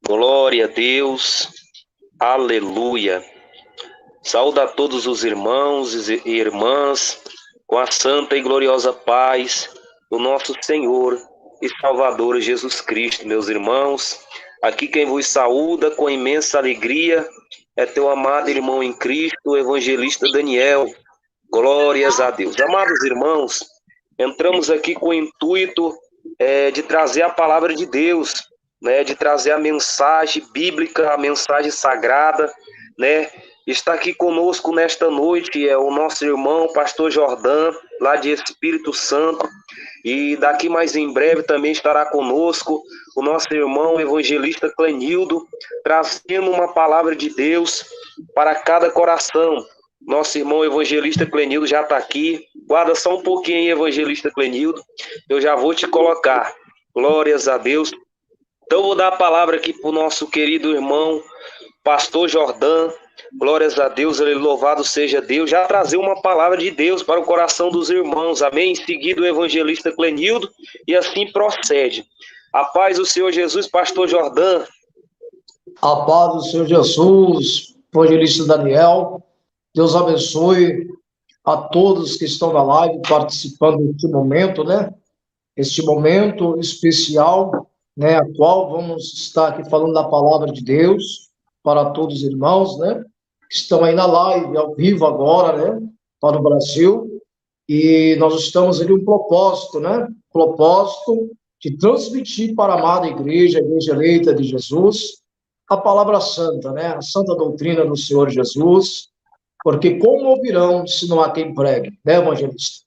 Glória a Deus, aleluia. Saúde a todos os irmãos e irmãs, com a santa e gloriosa paz do nosso Senhor e Salvador Jesus Cristo, meus irmãos. Aqui quem vos saúda com imensa alegria é teu amado irmão em Cristo, o evangelista Daniel. Glórias a Deus. Amados irmãos, entramos aqui com o intuito de trazer a palavra de Deus, né, de trazer a mensagem bíblica, a mensagem sagrada, né? Está aqui conosco nesta noite o nosso irmão, pastor Jordão, lá de Espírito Santo, e daqui mais em breve também estará conosco o nosso irmão evangelista Clenildo, trazendo uma palavra de Deus para cada coração. Nosso irmão evangelista Clenildo já está aqui. Guarda só um pouquinho aí, evangelista Clenildo, eu já vou te colocar. Glórias a Deus. Então, vou dar a palavra aqui para o nosso querido irmão, pastor Jordão. Glórias a Deus, ele louvado seja Deus. Já trazer uma palavra de Deus para o coração dos irmãos, amém? Em seguida, o evangelista Clenildo, e assim procede. A paz do Senhor Jesus, pastor Jordão. A paz do Senhor Jesus, evangelista Daniel. Deus abençoe a todos que estão na live participando deste momento, né? Este momento especial, né, a qual vamos estar aqui falando da palavra de Deus para todos os irmãos, né, que estão aí na live, ao vivo agora, né, para o Brasil, e nós estamos ali um propósito, né, propósito de transmitir para a amada igreja, a igreja eleita de Jesus, a palavra santa, né, a santa doutrina do Senhor Jesus, porque como ouvirão se não há quem pregue, né, evangelista?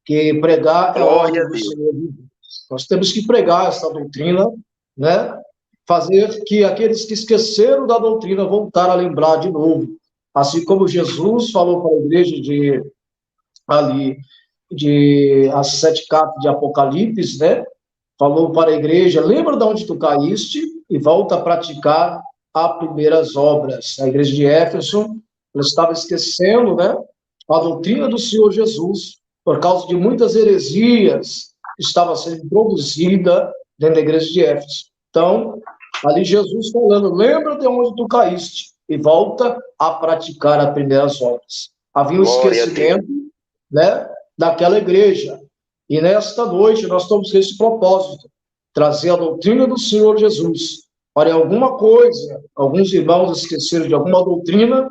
Que pregar é a ordem do Senhor. Nós temos que pregar essa doutrina, né? Fazer que aqueles que esqueceram da doutrina voltar a lembrar de novo. Assim como Jesus falou para a igreja as 7 cartas de Apocalipse, né? Falou para a igreja, lembra de onde tu caíste e volta a praticar as primeiras obras. A igreja de Éfeso, ela estava esquecendo, né? A doutrina do Senhor Jesus, por causa de muitas heresias que estava sendo introduzida dentro da igreja de Éfeso. Então, ali Jesus falando, lembra de onde tu caíste e volta a praticar as primeiras obras. Havia um esquecimento, né, daquela igreja. E nesta noite nós estamos com esse propósito, trazer a doutrina do Senhor Jesus. Para alguma coisa, alguns irmãos esqueceram de alguma doutrina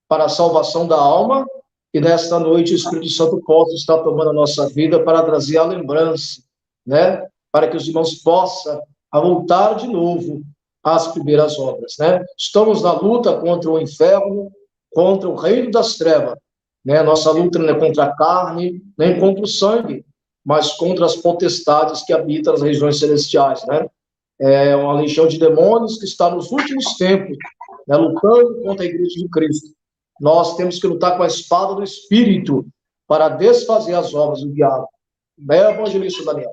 para a salvação da alma, e nesta noite o Espírito Santo possa estar tomando a nossa vida para trazer a lembrança, né? Para que os irmãos possam voltar de novo às primeiras obras, né? Estamos na luta contra o inferno, contra o reino das trevas, né? Nossa luta não é contra a carne, nem contra o sangue, mas contra as potestades que habitam nas regiões celestiais, né? É uma legião de demônios que está nos últimos tempos, né? Lutando contra a igreja de Cristo. Nós temos que lutar com a espada do Espírito para desfazer as obras do diabo. Né, evangelista Daniel?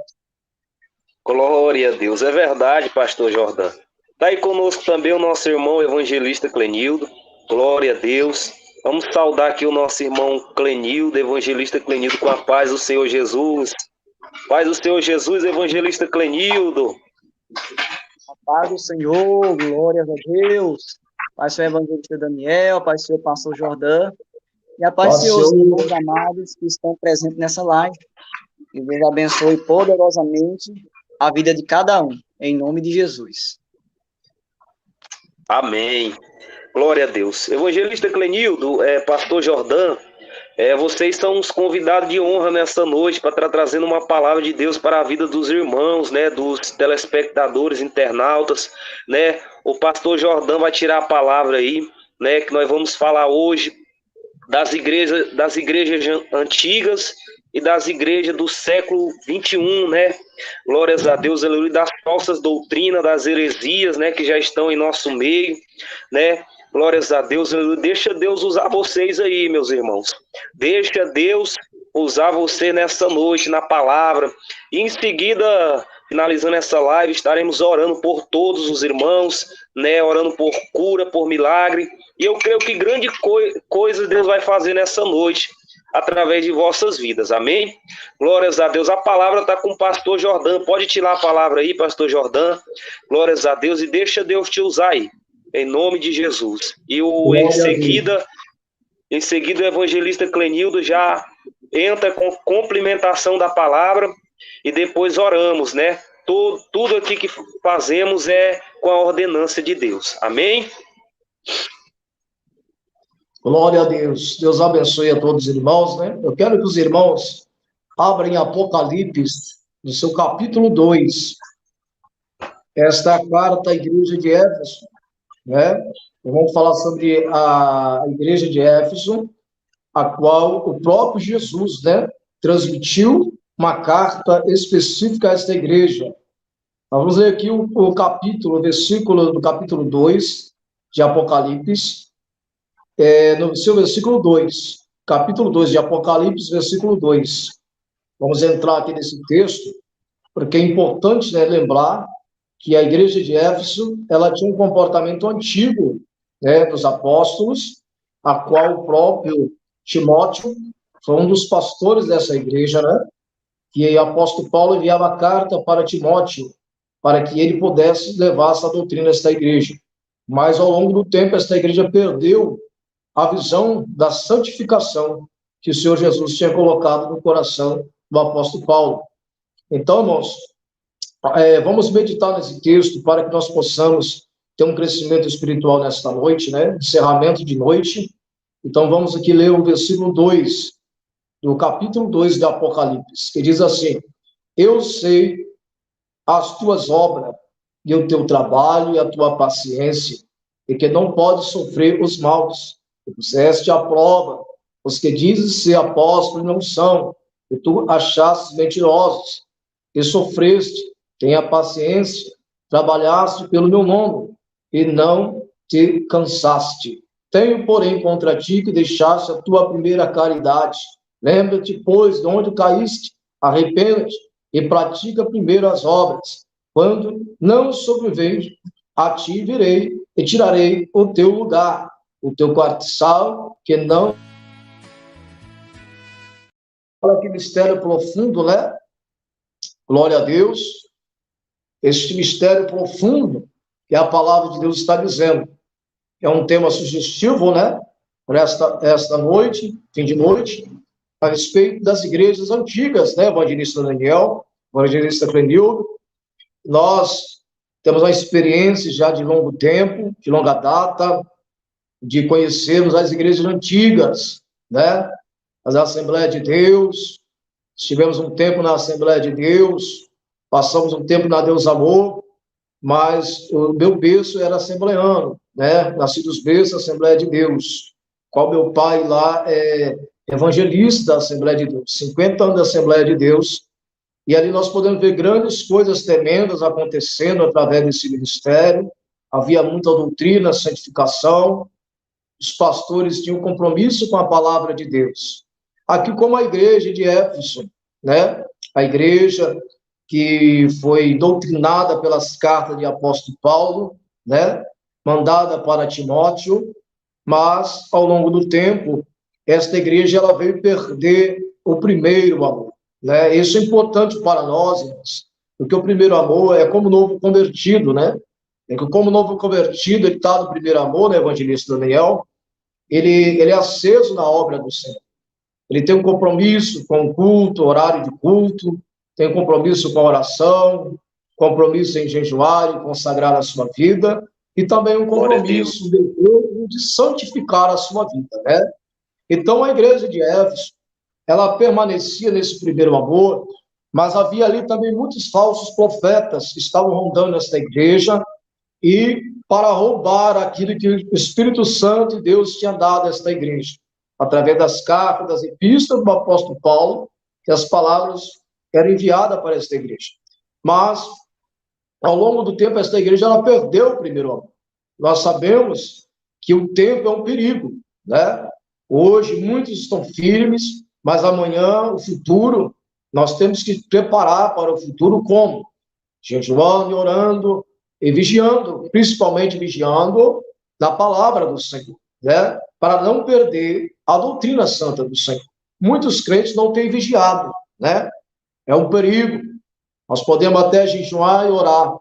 Glória a Deus. É verdade, pastor Jordão. Está aí conosco também o nosso irmão evangelista Clenildo. Glória a Deus. Vamos saudar aqui o nosso irmão Clenildo, evangelista Clenildo, com a paz do Senhor Jesus. Paz do Senhor Jesus, evangelista Clenildo. A paz do Senhor, glórias a Deus. Paz do Senhor evangelista Daniel, paz do Senhor pastor Jordão, e a paz do Senhor, os irmãos amados que estão presentes nessa live. Que Deus abençoe poderosamente a vida de cada um, em nome de Jesus. Amém. Glória a Deus. Evangelista Clenildo, pastor Jordão, vocês são os convidados de honra nessa noite para estar trazendo uma palavra de Deus para a vida dos irmãos, né, dos telespectadores, internautas, né? O pastor Jordão vai tirar a palavra aí, né, que nós vamos falar hoje das igrejas antigas e das igrejas do século 21, né? Glórias a Deus, aleluia, das falsas doutrinas, das heresias, né, que já estão em nosso meio, né? Glórias a Deus, aleluia. Deixa Deus usar vocês aí, meus irmãos. Deixa Deus usar você nessa noite, na palavra. E em seguida, finalizando essa live, estaremos orando por todos os irmãos, né? Orando por cura, por milagre. E eu creio que grande coisa Deus vai fazer nessa noite. através de vossas vidas. Amém? Glórias a Deus. A palavra está com o pastor Jordão. Pode tirar a palavra aí, pastor Jordão. Glórias a Deus, e deixa Deus te usar aí, em nome de Jesus. E em seguida o evangelista Clenildo já entra com complementação da palavra e depois oramos, né? Tudo aqui que fazemos é com a ordenança de Deus. Amém? Glória a Deus. Deus abençoe a todos os irmãos, né? Eu quero que os irmãos abrem Apocalipse, no seu capítulo 2. Esta é a carta à igreja de Éfeso, né? Vamos falar sobre a igreja de Éfeso, a qual o próprio Jesus, né, transmitiu uma carta específica a esta igreja. Vamos ler aqui o capítulo, o versículo do capítulo 2 de Apocalipse, no seu versículo 2, capítulo 2 de Apocalipse, versículo 2. Vamos entrar aqui nesse texto, porque é importante, né, lembrar que a igreja de Éfeso, ela tinha um comportamento antigo, né, dos apóstolos, a qual o próprio Timóteo foi um dos pastores dessa igreja, né, que o apóstolo Paulo enviava carta para Timóteo, para que ele pudesse levar essa doutrina a esta igreja. Mas, ao longo do tempo, esta igreja perdeu a visão da santificação que o Senhor Jesus tinha colocado no coração do apóstolo Paulo. Então, irmãos, vamos meditar nesse texto para que nós possamos ter um crescimento espiritual nesta noite, né? Encerramento de noite. Então, vamos aqui ler o versículo 2, do capítulo 2 de Apocalipse, que diz assim: eu sei as tuas obras, e o teu trabalho, e a tua paciência, e que não podes sofrer os maus, que puseste à prova os que dizem ser apóstolos e não são, e tu achaste mentirosos, e sofreste, tenha paciência, trabalhaste pelo meu nome, e não te cansaste. Tenho, porém, contra ti que deixaste a tua primeira caridade. Lembra-te, pois, de onde caíste, arrepende-te e pratica primeiro as obras. Quando não sobreveio, a ti virei e tirarei o teu lugar, o teu quartiçal, que não... Olha que mistério profundo, né? Glória a Deus. Este mistério profundo que a palavra de Deus está dizendo. É um tema sugestivo, né? Para esta noite, fim de noite, a respeito das igrejas antigas, né? Evangelista Daniel, evangelista Clenildo. Nós temos uma experiência já de longo tempo, de longa data, de conhecermos as igrejas antigas, né? As Assembleias de Deus. Estivemos um tempo na Assembleia de Deus, passamos um tempo na Deus Amor, mas o meu berço era assembleiano, né? Nasci dos berços, Assembleia de Deus, qual meu pai lá é evangelista da Assembleia de Deus, 50 anos da Assembleia de Deus, e ali nós podemos ver grandes coisas tremendas acontecendo através desse ministério. Havia muita doutrina, santificação, os pastores tinham compromisso com a palavra de Deus. Aqui como a igreja de Éfeso, né? A igreja que foi doutrinada pelas cartas de apóstolo Paulo, né? Mandada para Timóteo, mas ao longo do tempo esta igreja ela veio perder o primeiro amor, né? Isso é importante para nós, irmãos, porque o primeiro amor é como novo convertido, né? É que como novo convertido ele está no primeiro amor, né? Evangelista Daniel, ele é aceso na obra do Senhor. Ele tem um compromisso com o culto, horário de culto, tem um compromisso com a oração, compromisso em jejuar e consagrar a sua vida, e também um compromisso de santificar a sua vida, né? Então, a igreja de Éfeso, ela permanecia nesse primeiro amor, mas havia ali também muitos falsos profetas que estavam rondando esta igreja, e para roubar aquilo que o Espírito Santo e Deus tinha dado a esta igreja, através das cartas, das epístolas do apóstolo Paulo, que as palavras eram enviadas para esta igreja. Mas, ao longo do tempo, esta igreja ela perdeu o primeiro amor. Nós sabemos que o tempo é um perigo, né? Hoje, muitos estão firmes, mas amanhã, o futuro, nós temos que preparar para o futuro como? Jejuando e orando e vigiando, principalmente vigiando na palavra do Senhor, né? Para não perder a doutrina santa do Senhor. muitos crentes não têm vigiado, né? É um perigo. Nós podemos até jejuar e orar,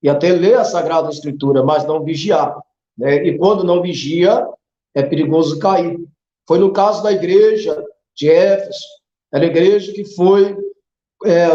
e até ler a Sagrada Escritura, mas não vigiar, né? E quando não vigia, é perigoso cair. Foi no caso da igreja de Éfeso, era a igreja que foi,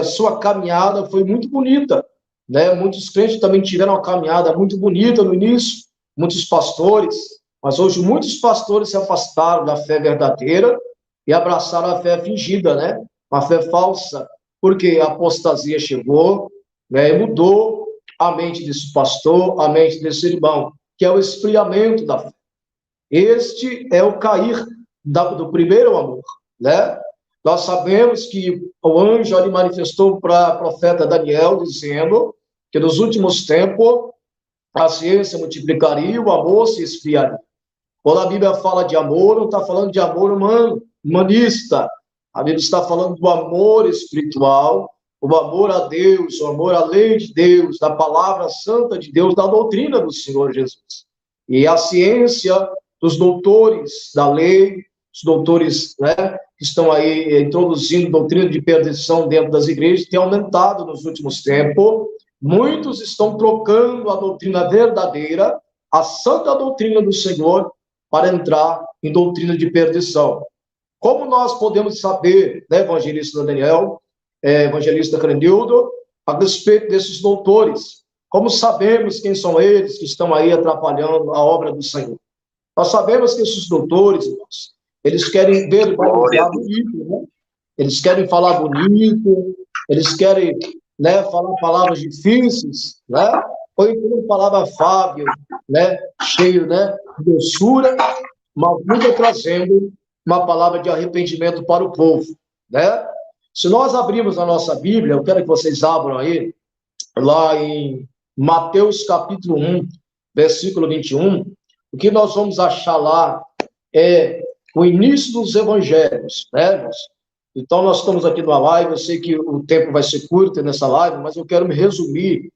sua caminhada foi muito bonita, né? Muitos crentes também tiveram uma caminhada muito bonita no início, muitos pastores, mas hoje muitos pastores se afastaram da fé verdadeira e abraçaram a fé fingida, né? Uma fé falsa, porque a apostasia chegou, né? E mudou a mente desse pastor, a mente desse irmão, que é o esfriamento da fé. Este é o cair do primeiro amor, né? Nós sabemos que o anjo ali manifestou para o profeta Daniel, dizendo que nos últimos tempos a ciência multiplicaria, o amor se esfriaria. Quando a Bíblia fala de amor, não está falando de amor humano, humanista. A Bíblia está falando do amor espiritual, o amor a Deus, o amor à lei de Deus, da palavra santa de Deus, da doutrina do Senhor Jesus. E a ciência dos doutores da lei, os doutores, né, que estão aí introduzindo doutrina de perdição dentro das igrejas, tem aumentado nos últimos tempos. Muitos estão trocando a doutrina verdadeira, a santa doutrina do Senhor, para entrar em doutrina de perdição. Como nós podemos saber, né, evangelista Daniel, evangelista Crenildo, a respeito desses doutores? Como sabemos quem são eles que estão aí atrapalhando a obra do Senhor? Nós sabemos que esses doutores, irmãos, eles querem verbalizar bonito, né? Eles querem falar bonito, eles querem, né, falar palavras difíceis, né? Ou então palavra afável, né, cheio, né, de doçura, mas nunca trazendo uma palavra de arrependimento para o povo, né? Se nós abrirmos a nossa Bíblia, eu quero que vocês abram aí, lá em Mateus capítulo 1, versículo 21, o que nós vamos achar lá é o início dos evangelhos, né? Então, nós estamos aqui numa live, eu sei que o tempo vai ser curto nessa live, mas eu quero me resumir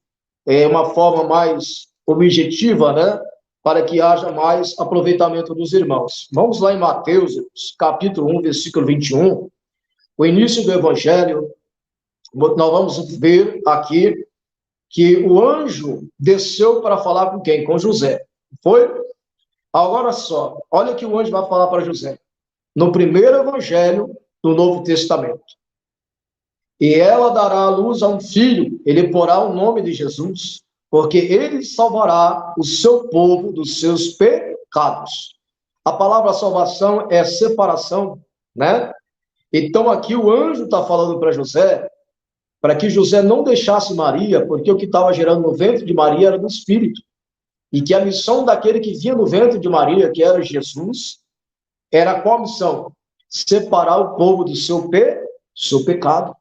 uma forma mais objetiva, né? Para que haja mais aproveitamento dos irmãos. Vamos lá em Mateus, capítulo 1, versículo 21, o início do evangelho. Nós vamos ver aqui que o anjo desceu para falar com quem? Com José. Foi? Agora só, olha o que o anjo vai falar para José. No primeiro evangelho do Novo Testamento. E ela dará à luz a um filho, ele porá o nome de Jesus, porque ele salvará o seu povo dos seus pecados. A palavra salvação é separação, né? Então aqui o anjo está falando para José, para que José não deixasse Maria, porque o que estava gerando no ventre de Maria era do Espírito. E que a missão daquele que vinha no ventre de Maria, que era Jesus, era qual a missão? Separar o povo do seu pecado.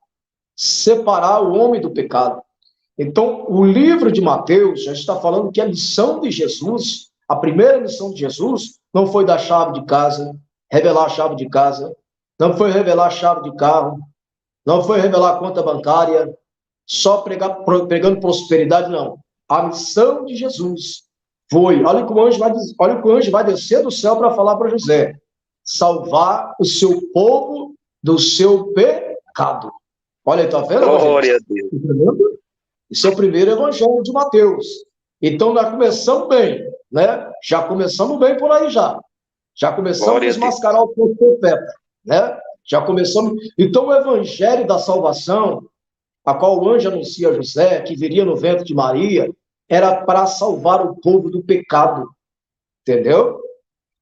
Separar o homem do pecado. Então, o livro de Mateus já está falando que a missão de Jesus, a primeira missão de Jesus, não foi dar chave de casa, revelar a chave de casa, não foi revelar a chave de carro, não foi revelar a conta bancária, só pregando prosperidade, não. A missão de Jesus foi, olha o que o anjo vai descer do céu para falar para José, salvar o seu povo do seu pecado. Olha, está vendo? Glória a Deus. Esse é o primeiro evangelho de Mateus. Então, nós começamos bem, né? Já começamos bem por aí já. Já começamos a desmascarar o povo profeta, né? Já começamos. Então, o evangelho da salvação, a qual o anjo anuncia a José, que viria no ventre de Maria, era para salvar o povo do pecado. Entendeu?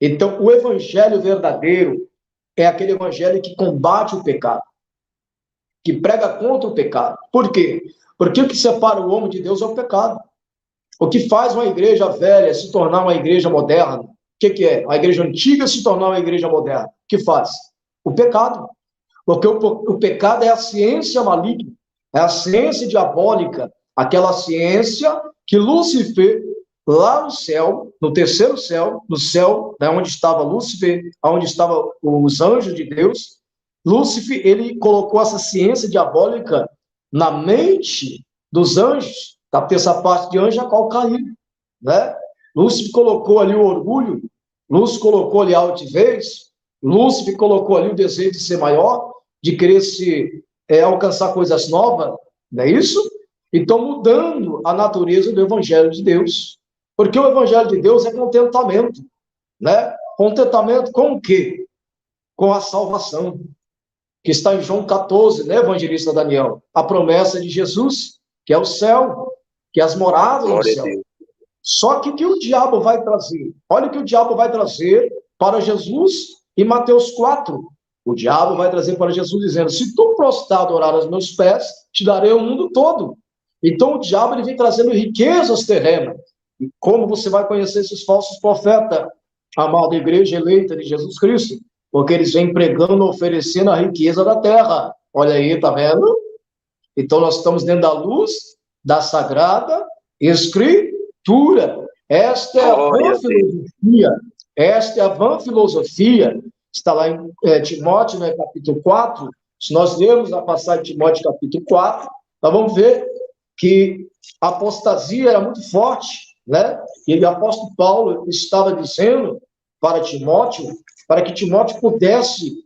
Então, o evangelho verdadeiro é aquele evangelho que combate o pecado, que prega contra o pecado. Por quê? Porque o que separa o homem de Deus é o pecado. O que faz uma igreja velha se tornar uma igreja moderna, o que é? A igreja antiga se tornar uma igreja moderna. O que faz? O pecado. Porque o pecado é a ciência maligna, é a ciência diabólica, aquela ciência que Lúcifer, lá no céu, no terceiro céu, no céu, né, onde estava Lúcifer, onde estavam os anjos de Deus, Lúcifer, ele colocou essa ciência diabólica na mente dos anjos, da terça parte de anjo, a qual caiu, né? Lúcifer colocou ali o orgulho, Lúcifer colocou ali a altivez, Lúcifer colocou ali o desejo de ser maior, de querer alcançar coisas novas, não é isso? Então, mudando a natureza do Evangelho de Deus. Porque o Evangelho de Deus é contentamento, né? Contentamento com o quê? Com a salvação, que está em João 14, né, evangelista Daniel? A promessa de Jesus, que é o céu, que é as moradas do céu. Só que o que o diabo vai trazer? Olha o que o diabo vai trazer para Jesus em Mateus 4. O diabo vai trazer para Jesus dizendo: se tu prostrar adorar aos meus pés, te darei o mundo todo. Então o diabo ele vem trazendo riquezas terrenas. E como você vai conhecer esses falsos profetas, amada igreja eleita de Jesus Cristo? Porque eles vêm pregando, oferecendo a riqueza da terra. Olha aí, tá vendo? Então nós estamos dentro da luz da Sagrada Escritura. Esta é a vã filosofia. Esta é a vã filosofia. Está lá em Timóteo, né, capítulo 4. Se nós lermos a passagem de Timóteo, capítulo 4, nós vamos ver que a apostasia era muito forte, né? E o apóstolo Paulo estava dizendo para Timóteo, para que Timóteo pudesse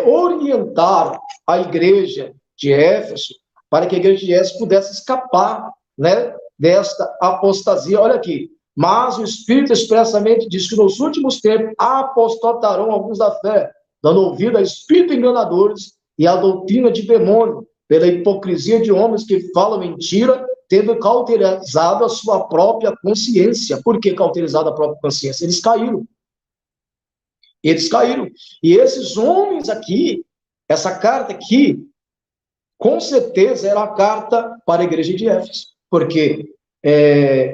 orientar a igreja de Éfeso, para que a igreja de Éfeso pudesse escapar, né, desta apostasia. Olha aqui, mas o Espírito expressamente diz que nos últimos tempos apostatarão alguns da fé, dando ouvido a espíritos enganadores e a doutrina de demônio, pela hipocrisia de homens que falam mentira, tendo cauterizado a sua própria consciência. Por que cauterizado a própria consciência? Eles caíram. Eles caíram. E esses homens aqui, essa carta aqui, com certeza era a carta para a igreja de Éfeso. Por quê?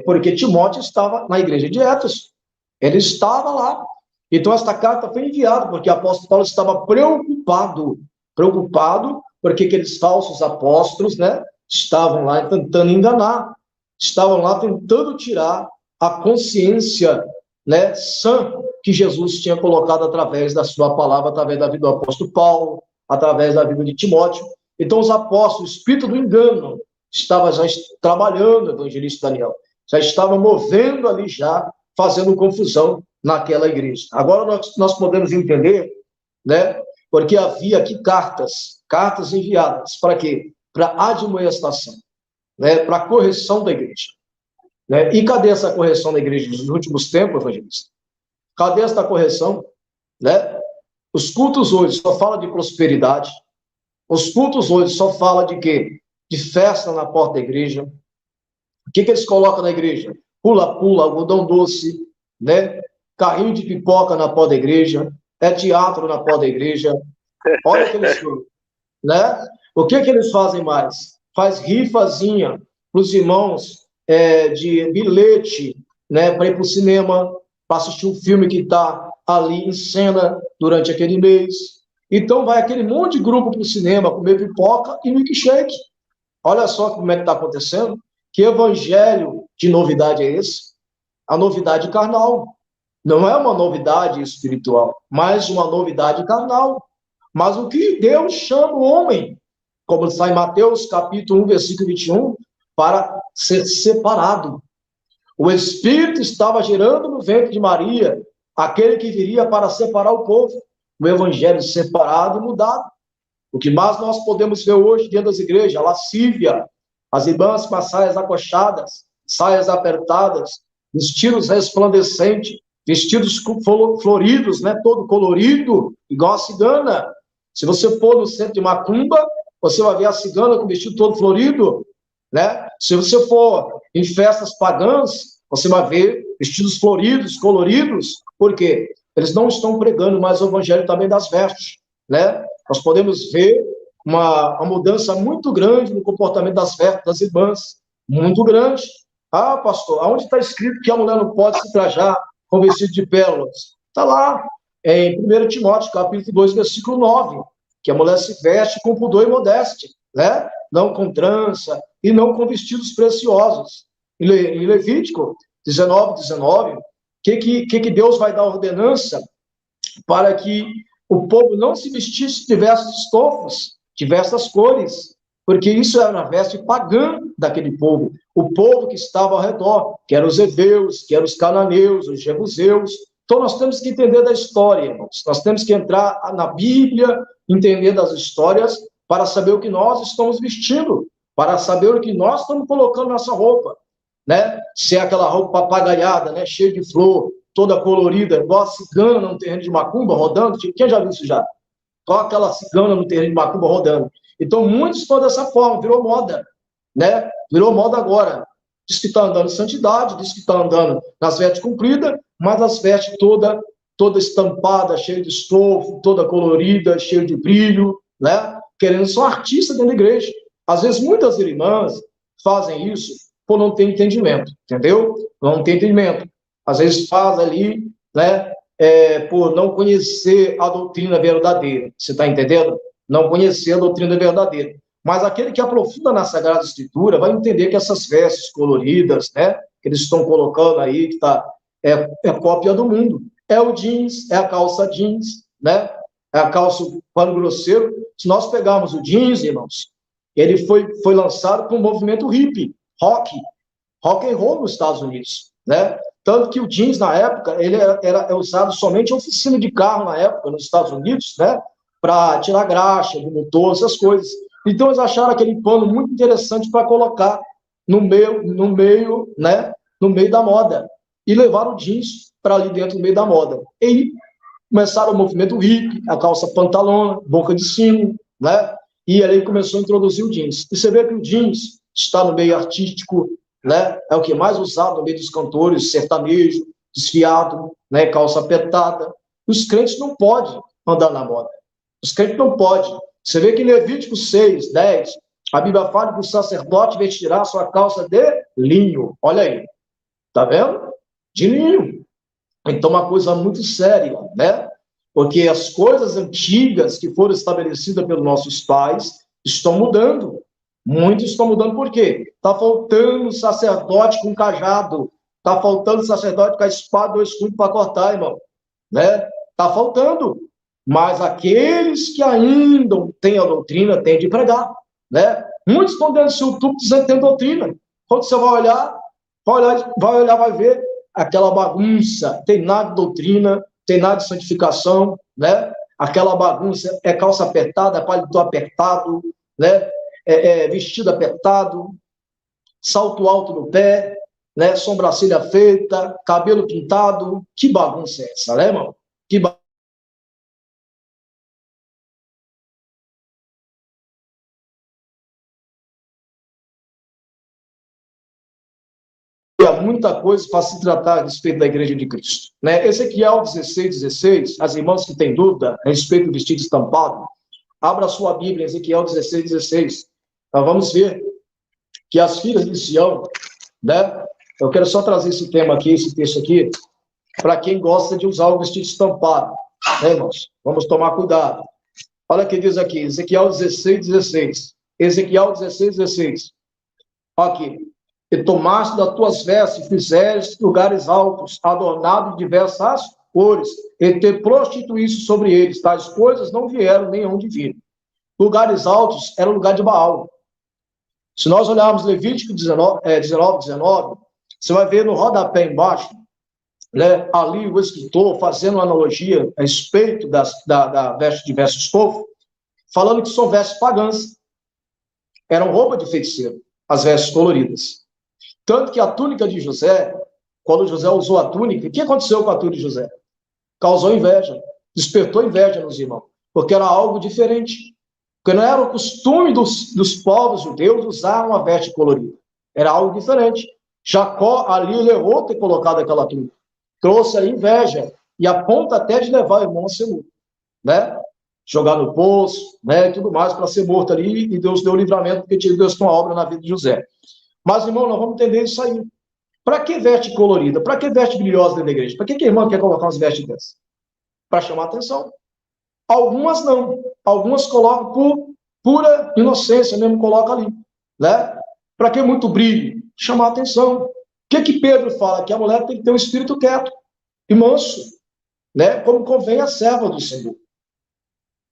Porque Timóteo estava na igreja de Éfeso. Ele estava lá. Então, esta carta foi enviada, porque o apóstolo Paulo estava preocupado porque aqueles falsos apóstolos, né, estavam lá tentando enganar, estavam lá tentando tirar a consciência, né, sã que Jesus tinha colocado através da sua palavra, através da vida do apóstolo Paulo, através da vida de Timóteo. Então, os apóstolos, o espírito do engano, estava já trabalhando, evangelista Daniel, já estava movendo ali, já fazendo confusão naquela igreja. Agora nós podemos entender, né, porque havia aqui cartas enviadas para quê? Para admoestação, né, para correção da igreja. Né? E cadê essa correção da igreja nos últimos tempos, evangelista? Cadê esta correção? Né? Os cultos hoje só falam de prosperidade. Os cultos hoje só falam de quê? De festa na porta da igreja. O que eles colocam na igreja? Pula-pula, algodão doce, né? Carrinho de pipoca na porta da igreja, teatro na porta da igreja. Olha o que eles fazem, né? O que eles fazem mais? Faz rifazinha para os irmãos de bilhete, né? Para ir para o cinema, para assistir um filme que está ali em cena durante aquele mês. Então vai aquele monte de grupo para o cinema comer pipoca e milkshake. Olha só como é que está acontecendo. Que evangelho de novidade é esse? A novidade carnal. Não é uma novidade espiritual, mas uma novidade carnal. Mas o que Deus chama o homem, como está em Mateus capítulo 1, versículo 21, para ser separado. O Espírito estava gerando no ventre de Maria aquele que viria para separar o povo. O evangelho separado e mudado. O que mais nós podemos ver hoje dentro das igrejas? A lascívia, as irmãs com as saias acochadas, saias apertadas, vestidos resplandecentes, vestidos floridos, né, todo colorido, igual a cigana. Se você for no centro de Macumba, você vai ver a cigana com o vestido todo florido, né? Se você for em festas pagãs, você vai ver vestidos floridos, coloridos. Por quê? Eles não estão pregando mais o evangelho também das vestes, né? Nós podemos ver uma mudança muito grande no comportamento das vestes das irmãs, muito grande. Ah, pastor, aonde está escrito que a mulher não pode se trajar com vestido de pérolas? Está lá, em 1 Timóteo, capítulo 2, versículo 9, que a mulher se veste com pudor e modéstia, né? Não com trança e não com vestidos preciosos. Em Levítico 19, que Deus vai dar ordenança para que o povo não se vestisse de diversos estofos, diversas cores, porque isso era a veste pagã daquele povo, o povo que estava ao redor, que eram os heveus, que eram os cananeus, os jebuseus, Então, nós temos que entender da história, irmãos. Nós temos que entrar na Bíblia, entender das histórias, para saber o que nós estamos vestindo, para saber o que nós estamos colocando nessa roupa, né? Se é aquela roupa papagaiada, né? Cheia de flor, toda colorida, igual a cigana no terreno de macumba, rodando. Quem já viu isso já? Igual aquela cigana no terreno de macumba, rodando. Então, muitos estão dessa forma, virou moda, né? Virou moda agora. Diz que está andando em santidade, diz que está andando nas vestes compridas, mas as vestes toda estampada, cheia de estofo, toda colorida, cheia de brilho, né? Querendo ser um artista dentro da igreja. Às vezes, muitas irmãs fazem isso por não ter entendimento, entendeu? Não ter entendimento. Às vezes faz ali, né? Por não conhecer a doutrina verdadeira. Você está entendendo? Não conhecer a doutrina verdadeira. Mas aquele que aprofunda na Sagrada Escritura vai entender que essas vestes coloridas, né, que eles estão colocando aí, que é cópia do mundo. É o jeans, é a calça jeans, né? É a calça pano grosseiro. Se nós pegarmos o jeans, irmãos, ele foi lançado por um movimento hippie, rock and roll nos Estados Unidos, né? Tanto que o jeans, na época, ele era usado somente em oficina de carro, na época, nos Estados Unidos, né? Para tirar graxa do motor, essas coisas. Então, eles acharam aquele pano muito interessante para colocar no meio, né, no meio da moda. E levaram o jeans para ali dentro, no meio da moda. E começaram o movimento hippie, a calça pantalona, boca de sino, né? E aí começou a introduzir o jeans. E você vê que o jeans está no meio artístico, né? É o que é mais usado no meio dos cantores, sertanejo, desfiado, né? Calça apertada. Os crentes não podem andar na moda. Os crentes não podem. Você vê que em Levítico 6, 10, a Bíblia fala que o sacerdote vestirá sua calça de linho. Olha aí. Tá vendo? De linho. Então, uma coisa muito séria, né? Porque as coisas antigas que foram estabelecidas pelos nossos pais estão mudando. Muitos estão mudando por quê? Está faltando sacerdote com cajado. Está faltando sacerdote com a espada ou escudo para cortar, irmão. Né? Está faltando. Mas aqueles que ainda têm a doutrina têm de pregar, né? Muitos estão dentro do seu YouTube dizendo que tem doutrina. Quando você vai ver aquela bagunça, tem nada de doutrina, tem nada de santificação, né? Aquela bagunça é calça apertada, é paletó apertado, né? Vestido apertado, salto alto no pé, né? Sobrancelha feita, cabelo pintado. Que bagunça é essa, né, irmão? Que bagunça. Há muita coisa para se tratar a respeito da Igreja de Cristo. Né? Ezequiel 16, as irmãs que têm dúvida a respeito do vestido estampado, abra a sua Bíblia, Ezequiel 16. Nós vamos ver que as filhas de Sião, né? Eu quero só trazer esse tema aqui, esse texto aqui, para quem gosta de usar o vestido estampado, né, irmãos? Vamos tomar cuidado. Olha o que diz aqui, Ezequiel 16. Ezequiel 16. Aqui. E tomaste das tuas vestes, fizeste lugares altos, adornados de diversas cores, e te prostituíste sobre eles. Tais coisas não vieram nem onde vir. Lugares altos era o lugar de Baal. Se nós olharmos Levítico 19, você vai ver no rodapé embaixo, né, ali o escritor fazendo uma analogia a respeito da veste de verso estofo, falando que são vestes pagãs. Eram roupa de feiticeiro, as vestes coloridas. Tanto que a túnica de José, quando José usou a túnica, o que aconteceu com a túnica de José? Causou inveja, despertou inveja nos irmãos, porque era algo diferente. Porque não era o costume dos povos judeus usar uma veste colorida. Era algo diferente. Jacó ali levou ter colocado aquela túnica. Trouxe a inveja e a ponto até de levar o irmão a ser morto, né? Jogar no poço, né? E tudo mais para ser morto ali, e Deus deu o livramento, porque Deus tem uma obra na vida de José. Mas, irmão, nós vamos entender isso aí. Para que veste colorida? Para que veste brilhosa dentro da igreja? Para que a irmã quer colocar umas vestes dessas? Para chamar atenção. Algumas não. Algumas colocam por pura inocência, mesmo coloca ali. Né? Para que muito brilho? Chamar atenção. O que Pedro fala? Que a mulher tem que ter um espírito quieto e manso. Né? Como convém a serva do Senhor.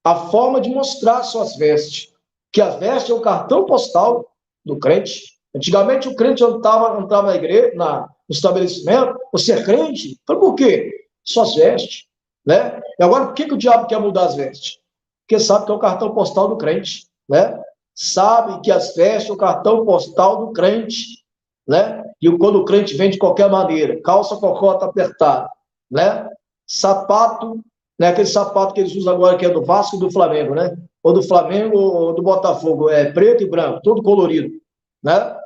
A forma de mostrar suas vestes. Que a veste é o cartão postal do crente. Antigamente o crente entrava na igreja, no estabelecimento, você é crente? Então, por quê? suas vestes, né? E agora, por que o diabo quer mudar as vestes? Porque sabe que é o cartão postal do crente, né? Sabe que as vestes é o cartão postal do crente, né? E quando o crente vem de qualquer maneira, calça cocota apertada, né? Sapato, né? Aquele sapato que eles usam agora que é do Vasco e do Flamengo, né? Ou do Flamengo ou do Botafogo, é preto e branco, todo colorido, né?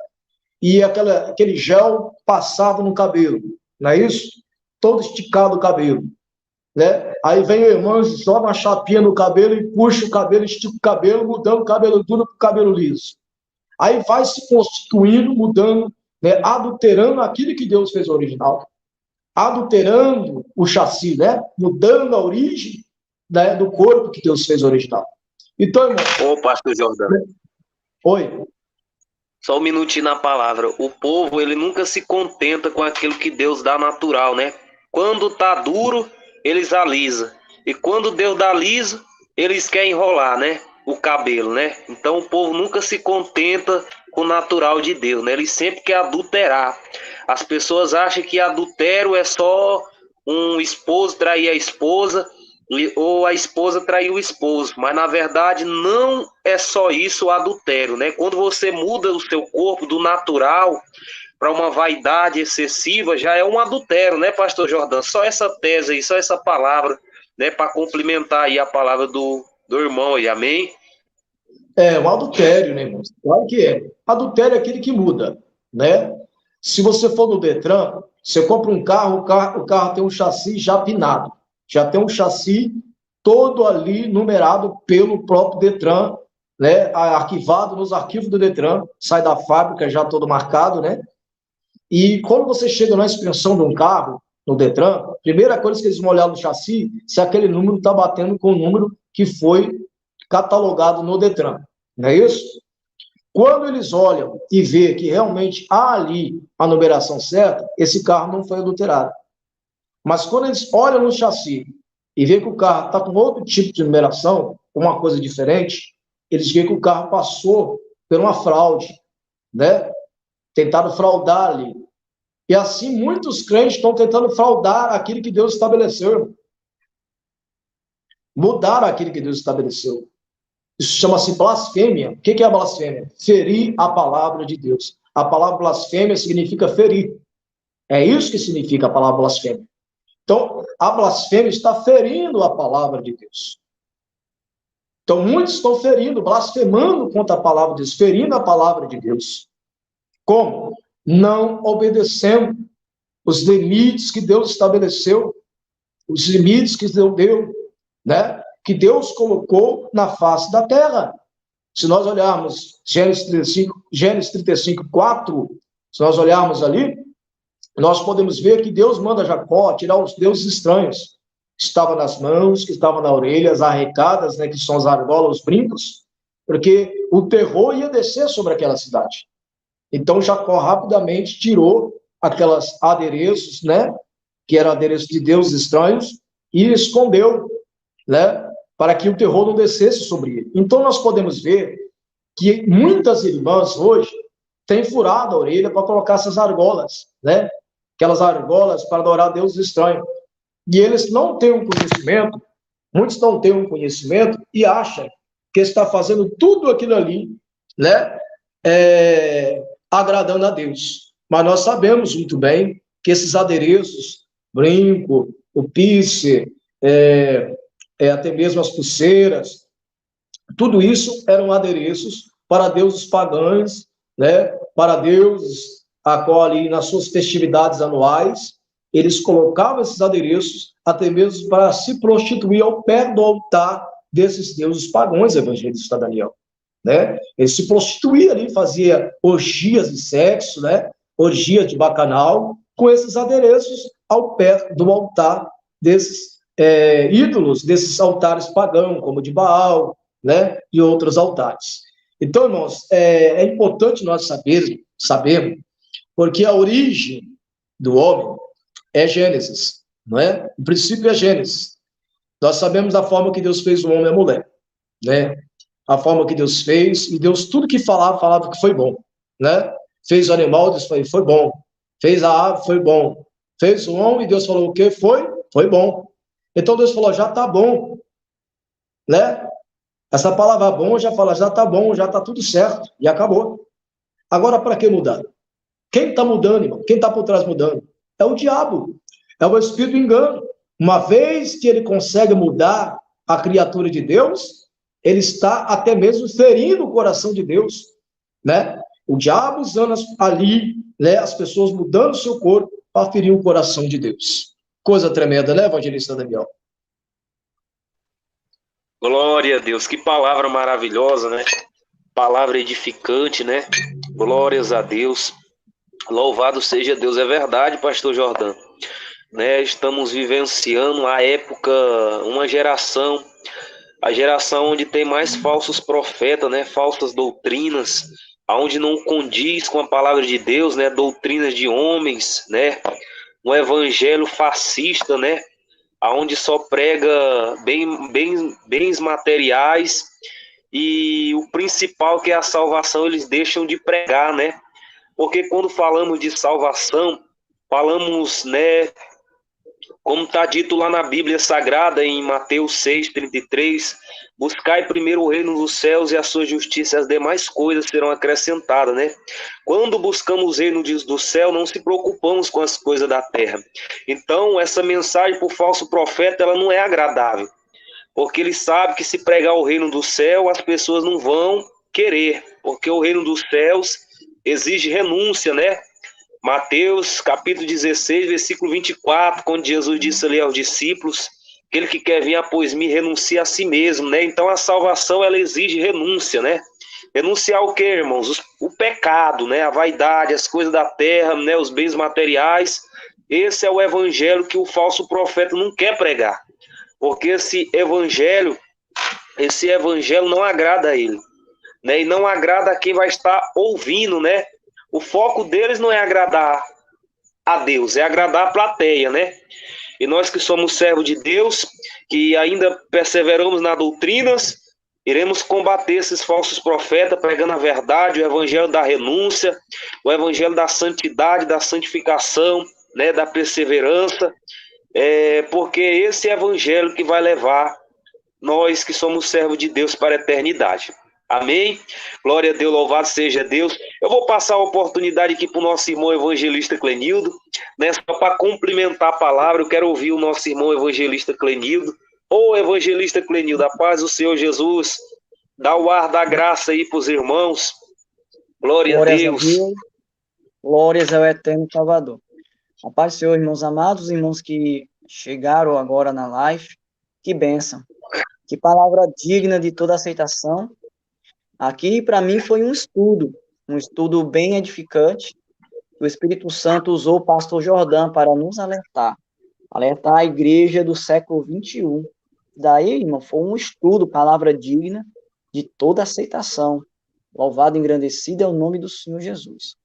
E aquele gel passado no cabelo, não é isso? Todo esticado o cabelo, né? Aí vem o irmão e só uma chapinha no cabelo e puxa o cabelo, estica o cabelo, mudando o cabelo duro para o cabelo liso. Aí vai se constituindo, mudando, né? Adulterando aquilo que Deus fez original, adulterando o chassi, né? Mudando a origem, né, do corpo que Deus fez original. Então, irmão... Ô, pastor Jordão. Oi. Só um minutinho na palavra. O povo, ele nunca se contenta com aquilo que Deus dá natural, né? Quando tá duro, eles alisam. E quando Deus dá liso, eles querem enrolar, né? O cabelo, né? Então o povo nunca se contenta com o natural de Deus, né? Ele sempre quer adulterar. As pessoas acham que adultério é só um esposo trair a esposa ou a esposa trair o esposo, mas na verdade não é só isso o adultério, né? Quando você muda o seu corpo do natural para uma vaidade excessiva, já é um adultério, né, pastor Jordão? Só essa tese aí, só essa palavra, né, para complementar aí a palavra do irmão aí, amém? É um adultério, né, irmão? Claro que é. Adultério é aquele que muda, né? Se você for no Detran, você compra um carro, o carro tem um chassi já pinado, já tem um chassi todo ali numerado pelo próprio Detran, né? Arquivado nos arquivos do Detran, sai da fábrica já todo marcado, né? E quando você chega na inspeção de um carro, no Detran, primeira coisa que eles vão olhar no chassi, se aquele número está batendo com o número que foi catalogado no Detran, não é isso? Quando eles olham e vê que realmente há ali a numeração certa, esse carro não foi adulterado. Mas quando eles olham no chassi e vê que o carro está com outro tipo de numeração, uma coisa diferente, eles veem que o carro passou por uma fraude, né? Tentaram fraudar ali. E assim muitos crentes estão tentando fraudar aquilo que Deus estabeleceu. Mudar aquilo que Deus estabeleceu. Isso chama-se blasfêmia. O que é a blasfêmia? Ferir a palavra de Deus. A palavra blasfêmia significa ferir. É isso que significa a palavra blasfêmia. Então, a blasfêmia está ferindo a palavra de Deus. Então, muitos estão ferindo, blasfemando contra a palavra de Deus, ferindo a palavra de Deus. Como? Não obedecendo os limites que Deus estabeleceu, os limites que Deus deu, né? Que Deus colocou na face da terra. Se nós olharmos Gênesis 35, 4, se nós olharmos ali, nós podemos ver que Deus manda Jacó tirar os deuses estranhos, que estavam nas mãos, que estavam na orelha, as arrecadas, né, que são as argolas, os brincos, porque o terror ia descer sobre aquela cidade. Então Jacó rapidamente tirou aquelas adereços, né, que eram adereços de deuses estranhos, e escondeu, né, para que o terror não descesse sobre ele. Então nós podemos ver que muitas irmãs hoje têm furado a orelha para colocar essas argolas, né, aquelas argolas para adorar deuses estranhos. E eles não têm um conhecimento, muitos não têm um conhecimento e acham que está fazendo tudo aquilo ali, né, agradando a Deus. Mas nós sabemos muito bem que esses adereços, brinco, o piercing, até mesmo as pulseiras, tudo isso eram adereços para deuses pagãos, né, para deuses a qual ali nas suas festividades anuais, eles colocavam esses adereços até mesmo para se prostituir ao pé do altar desses deuses pagãos, evangelista Daniel, né? Ele se prostituía ali, fazia orgias de sexo, né? Orgias de bacanal, com esses adereços ao pé do altar desses ídolos, desses altares pagãos, como de Baal, né? E outros altares. Então, irmãos, é importante nós sabermos, porque a origem do homem é Gênesis, não é? O princípio é Gênesis. Nós sabemos da forma que Deus fez o homem e a mulher, né? A forma que Deus fez, e Deus tudo que falava que foi bom, né? Fez o animal, Deus foi bom. Fez a ave, foi bom. Fez o homem e Deus falou o quê? Foi bom. Então Deus falou, já está bom, né? Essa palavra bom já fala, já está bom, já está tudo certo, e acabou. Agora, para que mudar? Quem está mudando, irmão? Quem está por trás mudando? É o diabo, é o espírito do engano. Uma vez que ele consegue mudar a criatura de Deus, ele está até mesmo ferindo o coração de Deus, né? O diabo usando ali, né, as pessoas mudando o seu corpo para ferir o coração de Deus. Coisa tremenda, né, evangelista Daniel? Glória a Deus, que palavra maravilhosa, né? Palavra edificante, né? Glórias a Deus. Louvado seja Deus. É verdade, pastor Jordão, né? Estamos vivenciando a época, uma geração, a geração onde tem mais falsos profetas, né? Falsas doutrinas, aonde não condiz com a palavra de Deus, né? Doutrinas de homens, né? Um evangelho fascista, né? Aonde só prega bens materiais, e o principal, que é a salvação, eles deixam de pregar, né? Porque quando falamos de salvação, falamos, né, como está dito lá na Bíblia Sagrada, em Mateus 6:33, buscai primeiro o reino dos céus e a sua justiça, e as demais coisas serão acrescentadas, né? Quando buscamos o reino do céu, não se preocupamos com as coisas da terra. Então, essa mensagem para o falso profeta, ela não é agradável, porque ele sabe que se pregar o reino do céu, as pessoas não vão querer, porque o reino dos céus exige renúncia, né? Mateus capítulo 16, versículo 24, quando Jesus disse ali aos discípulos, aquele que quer vir após mim, renuncia a si mesmo, né? Então a salvação, ela exige renúncia, né? Renunciar o quê, irmãos? O pecado, né? A vaidade, as coisas da terra, né? Os bens materiais. Esse é o evangelho que o falso profeta não quer pregar, porque esse evangelho não agrada a ele, né? E não agrada a quem vai estar ouvindo, né? O foco deles não é agradar a Deus, é agradar a plateia, né? E nós que somos servos de Deus, que ainda perseveramos nas doutrinas, iremos combater esses falsos profetas, pregando a verdade, o evangelho da renúncia, o evangelho da santidade, da santificação, né? Da perseverança, porque esse evangelho que vai levar nós que somos servos de Deus para a eternidade. Amém? Glória a Deus, louvado seja Deus. Eu vou passar a oportunidade aqui para o nosso irmão evangelista Clenildo, né? Só para complementar a palavra, eu quero ouvir o nosso irmão evangelista Clenildo. Ô evangelista Clenildo, a paz do Senhor Jesus, dá o ar da graça aí para os irmãos. Glórias a Deus. Glórias ao eterno Salvador. A paz do Senhor, irmãos amados, irmãos que chegaram agora na live, que bênção. Que palavra digna de toda aceitação. Aqui, para mim, foi um estudo bem edificante. O Espírito Santo usou o pastor Jordão para nos alertar a igreja do século 21. Daí, irmão, foi um estudo, palavra digna de toda aceitação. Louvado e engrandecido é o nome do Senhor Jesus.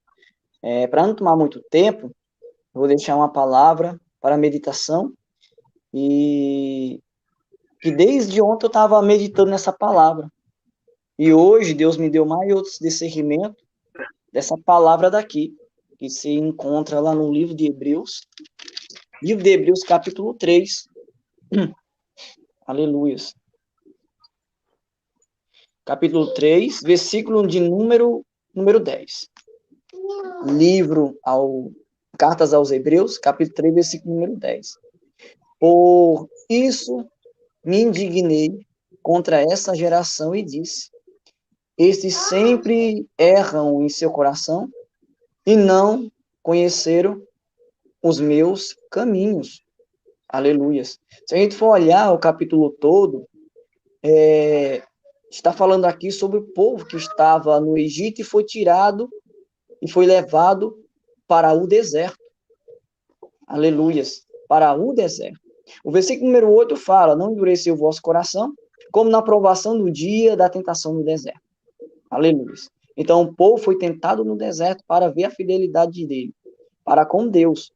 Para não tomar muito tempo, eu vou deixar uma palavra para meditação, e que desde ontem eu estava meditando nessa palavra. E hoje Deus me deu mais outros discernimento dessa palavra daqui, que se encontra lá no livro de Hebreus. Livro de Hebreus, capítulo 3. Aleluias. Capítulo 3, versículo de número 10. Cartas aos Hebreus, capítulo 3, versículo número 10. Por isso me indignei contra essa geração e disse: estes sempre erram em seu coração e não conheceram os meus caminhos. Aleluias. Se a gente for olhar o capítulo todo, está falando aqui sobre o povo que estava no Egito e foi tirado e foi levado para o deserto. Aleluias. Para o deserto. O versículo número 8 fala: não endureceu o vosso coração, como na provação do dia da tentação no deserto. Aleluia. Então, o povo foi tentado no deserto para ver a fidelidade dele, para com Deus.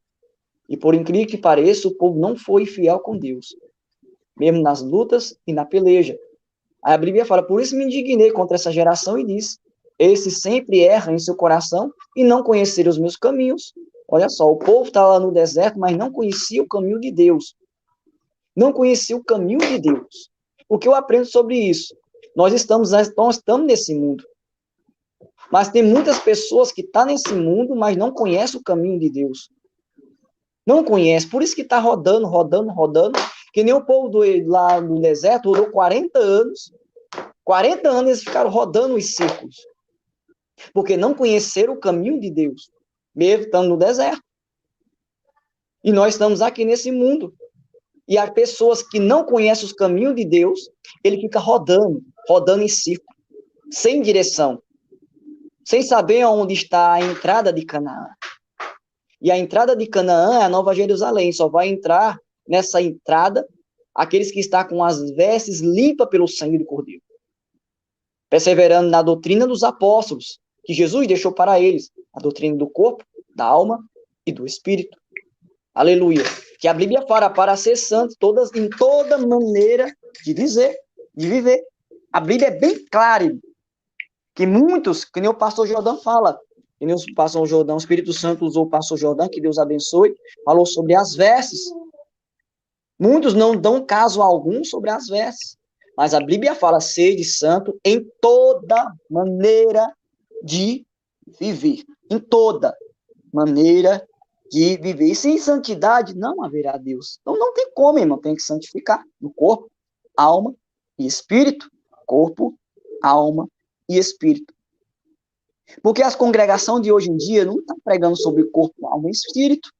E por incrível que pareça, o povo não foi fiel com Deus, mesmo nas lutas e na peleja. A Bíblia fala: por isso me indignei contra essa geração e disse: esses sempre erram em seu coração e não conheceram os meus caminhos. Olha só, o povo estava lá no deserto, mas não conhecia o caminho de Deus. Não conhecia o caminho de Deus. O que eu aprendo sobre isso? Nós estamos nesse mundo. Mas tem muitas pessoas que estão nesse mundo, mas não conhecem o caminho de Deus. Não conhece, por isso que está rodando, que nem o povo lá no deserto rodou 40 anos. 40 anos eles ficaram rodando os círculos. Porque não conheceram o caminho de Deus, mesmo estando no deserto. E nós estamos aqui nesse mundo. E as pessoas que não conhecem os caminhos de Deus, ele fica rodando em círculo, sem direção, sem saber onde está a entrada de Canaã. E a entrada de Canaã é a Nova Jerusalém, só vai entrar nessa entrada aqueles que estão com as vestes limpas pelo sangue do Cordeiro, perseverando na doutrina dos apóstolos, que Jesus deixou para eles, a doutrina do corpo, da alma e do espírito. Aleluia. Que a Bíblia fala para ser santo em toda maneira de viver. A Bíblia é bem clara, que muitos, que nem o pastor Jordão fala, que nem o pastor Jordão, o Espírito Santo usou o pastor Jordão, que Deus abençoe, falou sobre as vestes. Muitos não dão caso algum sobre as vestes, mas a Bíblia fala sede santo em toda maneira de viver. Em toda maneira de viver. E sem santidade não haverá Deus. Então não tem como, irmão, tem que santificar no corpo, alma e espírito. Corpo, alma e espírito. Porque as congregações de hoje em dia não estão pregando sobre corpo, alma e espírito.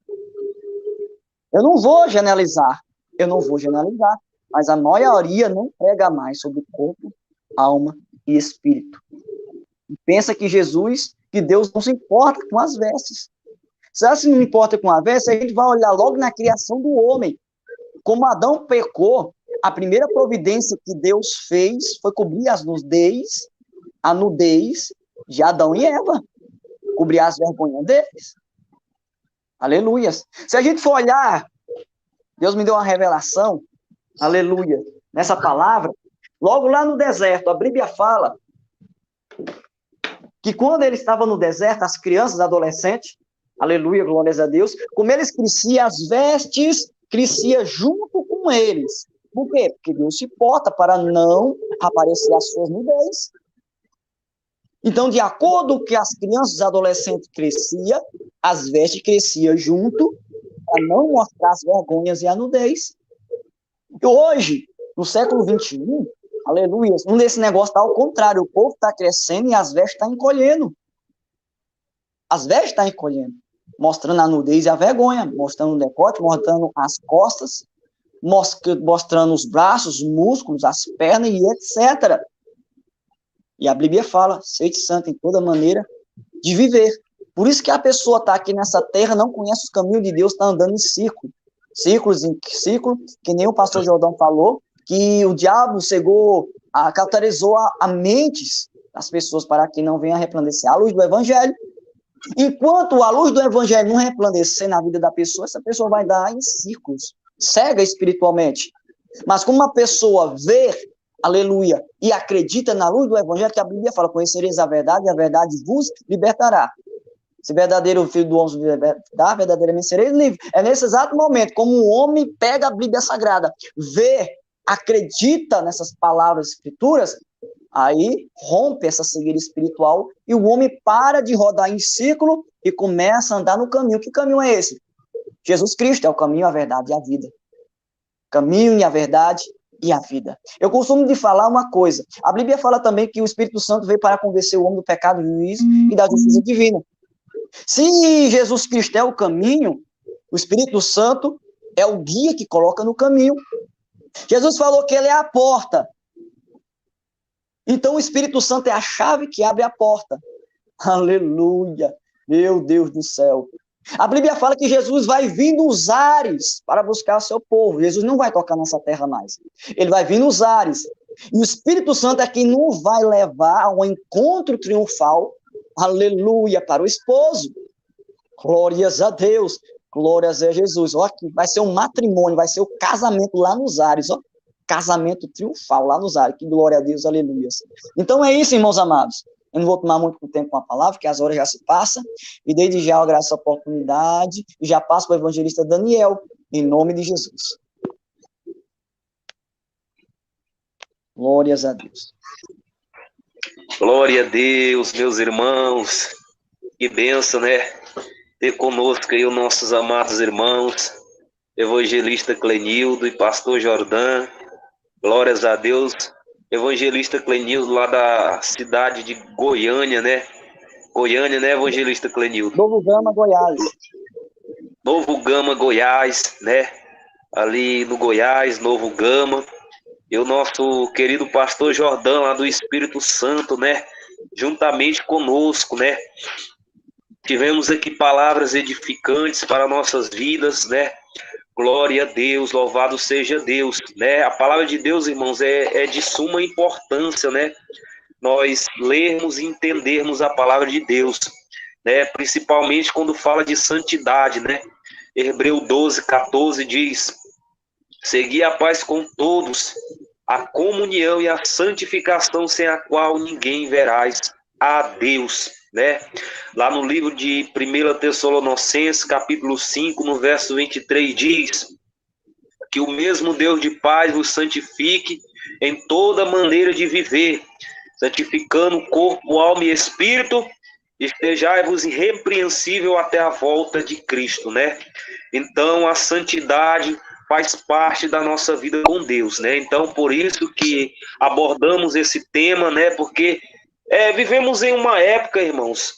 Eu não vou generalizar, mas a maioria não prega mais sobre corpo, alma e espírito. E pensa que Deus não se importa com as vestes. Se não importa com a veste, a gente vai olhar logo na criação do homem. Como Adão pecou, a primeira providência que Deus fez foi cobrir a nudez de Adão e Eva. Cobrir as vergonhas deles. Aleluia. Se a gente for olhar, Deus me deu uma revelação, aleluia, nessa palavra, logo lá no deserto, a Bíblia fala que quando ele estava no deserto, as crianças, adolescentes, aleluia, glórias a Deus, como eles cresciam, as vestes cresciam junto com eles. Por quê? Porque Deus se importa para não aparecer as suas nudez. Então, de acordo com que as crianças e adolescentes cresciam, as vestes cresciam junto, para não mostrar as vergonhas e a nudez. E hoje, no século XXI, aleluia, desse negócio está ao contrário, o povo está crescendo e as vestes estão encolhendo. As vestes estão encolhendo, mostrando a nudez e a vergonha, mostrando o decote, mostrando as costas, mostrando os braços, os músculos, as pernas e etc. E a Bíblia fala, sede santo em toda maneira de viver. Por isso que a pessoa está aqui nessa terra, não conhece os caminhos de Deus, está andando em círculo. Círculos em círculo, que nem o pastor Jordão falou, que o diabo cauterizou a mentes das pessoas para que não venham a resplandecer a luz do evangelho. Enquanto a luz do evangelho não resplandecer na vida da pessoa, essa pessoa vai dar em círculos, cega espiritualmente. Mas como uma pessoa vê, aleluia, e acredita na luz do evangelho, que a Bíblia fala, conhecereis a verdade vos libertará. Se verdadeiro filho do homem libertar, verdadeiramente sereis livres. É nesse exato momento, como um homem pega a Bíblia Sagrada, vê, acredita nessas palavras escrituras, aí rompe essa cegueira espiritual e o homem para de rodar em círculo e começa a andar no caminho. Que caminho é esse? Jesus Cristo é o caminho, a verdade e a vida. Caminho e a verdade e a vida. Eu costumo de falar uma coisa. A Bíblia fala também que o Espírito Santo veio para convencer o homem do pecado, do juízo e da justiça divina. Se Jesus Cristo é o caminho, o Espírito Santo é o guia que coloca no caminho. Jesus falou que ele é a porta. Então o Espírito Santo é a chave que abre a porta. Aleluia! Meu Deus do céu! A Bíblia fala que Jesus vai vir nos ares para buscar o seu povo. Jesus não vai tocar nessa terra mais. Ele vai vir nos ares. E o Espírito Santo é quem nos vai levar ao encontro triunfal, aleluia, para o esposo. Glórias a Deus. Glórias a Jesus. Ó, aqui vai ser um matrimônio, vai ser o casamento lá nos ares, ó. Casamento triunfal lá nos ares. Que glória a Deus, aleluia. Então é isso, irmãos amados. Eu não vou tomar muito tempo com a palavra, porque as horas já se passam, e desde já eu agradeço a oportunidade, e já passo para o evangelista Daniel, em nome de Jesus. Glórias a Deus. Glória a Deus, meus irmãos. Que bênção, né? Ter conosco aí os nossos amados irmãos, evangelista Clenildo e pastor Jordão. Glórias a Deus. Evangelista Clenildo lá da cidade de Goiânia, né? Goiânia, né, evangelista Clenildo? Novo Gama, Goiás. Novo Gama, Goiás, né? Ali no Goiás, Novo Gama. E o nosso querido pastor Jordão, lá do Espírito Santo, né? Juntamente conosco, né? Tivemos aqui palavras edificantes para nossas vidas, né? Glória a Deus, louvado seja Deus, né? A palavra de Deus, irmãos, é de suma importância, né? Nós lermos e entendermos a palavra de Deus, né? Principalmente quando fala de santidade, né? Hebreu 12:14 diz: segui a paz com todos, a comunhão e a santificação, sem a qual ninguém verás a Deus, né? Lá no livro de 1 Tessalonicenses, capítulo 5, no verso 23, diz que o mesmo Deus de paz vos santifique em toda maneira de viver, santificando corpo, alma e espírito, estejai-vos irrepreensível até a volta de Cristo, né? Então, a santidade faz parte da nossa vida com Deus, né? Então, por isso que abordamos esse tema, né? Porque vivemos em uma época, irmãos,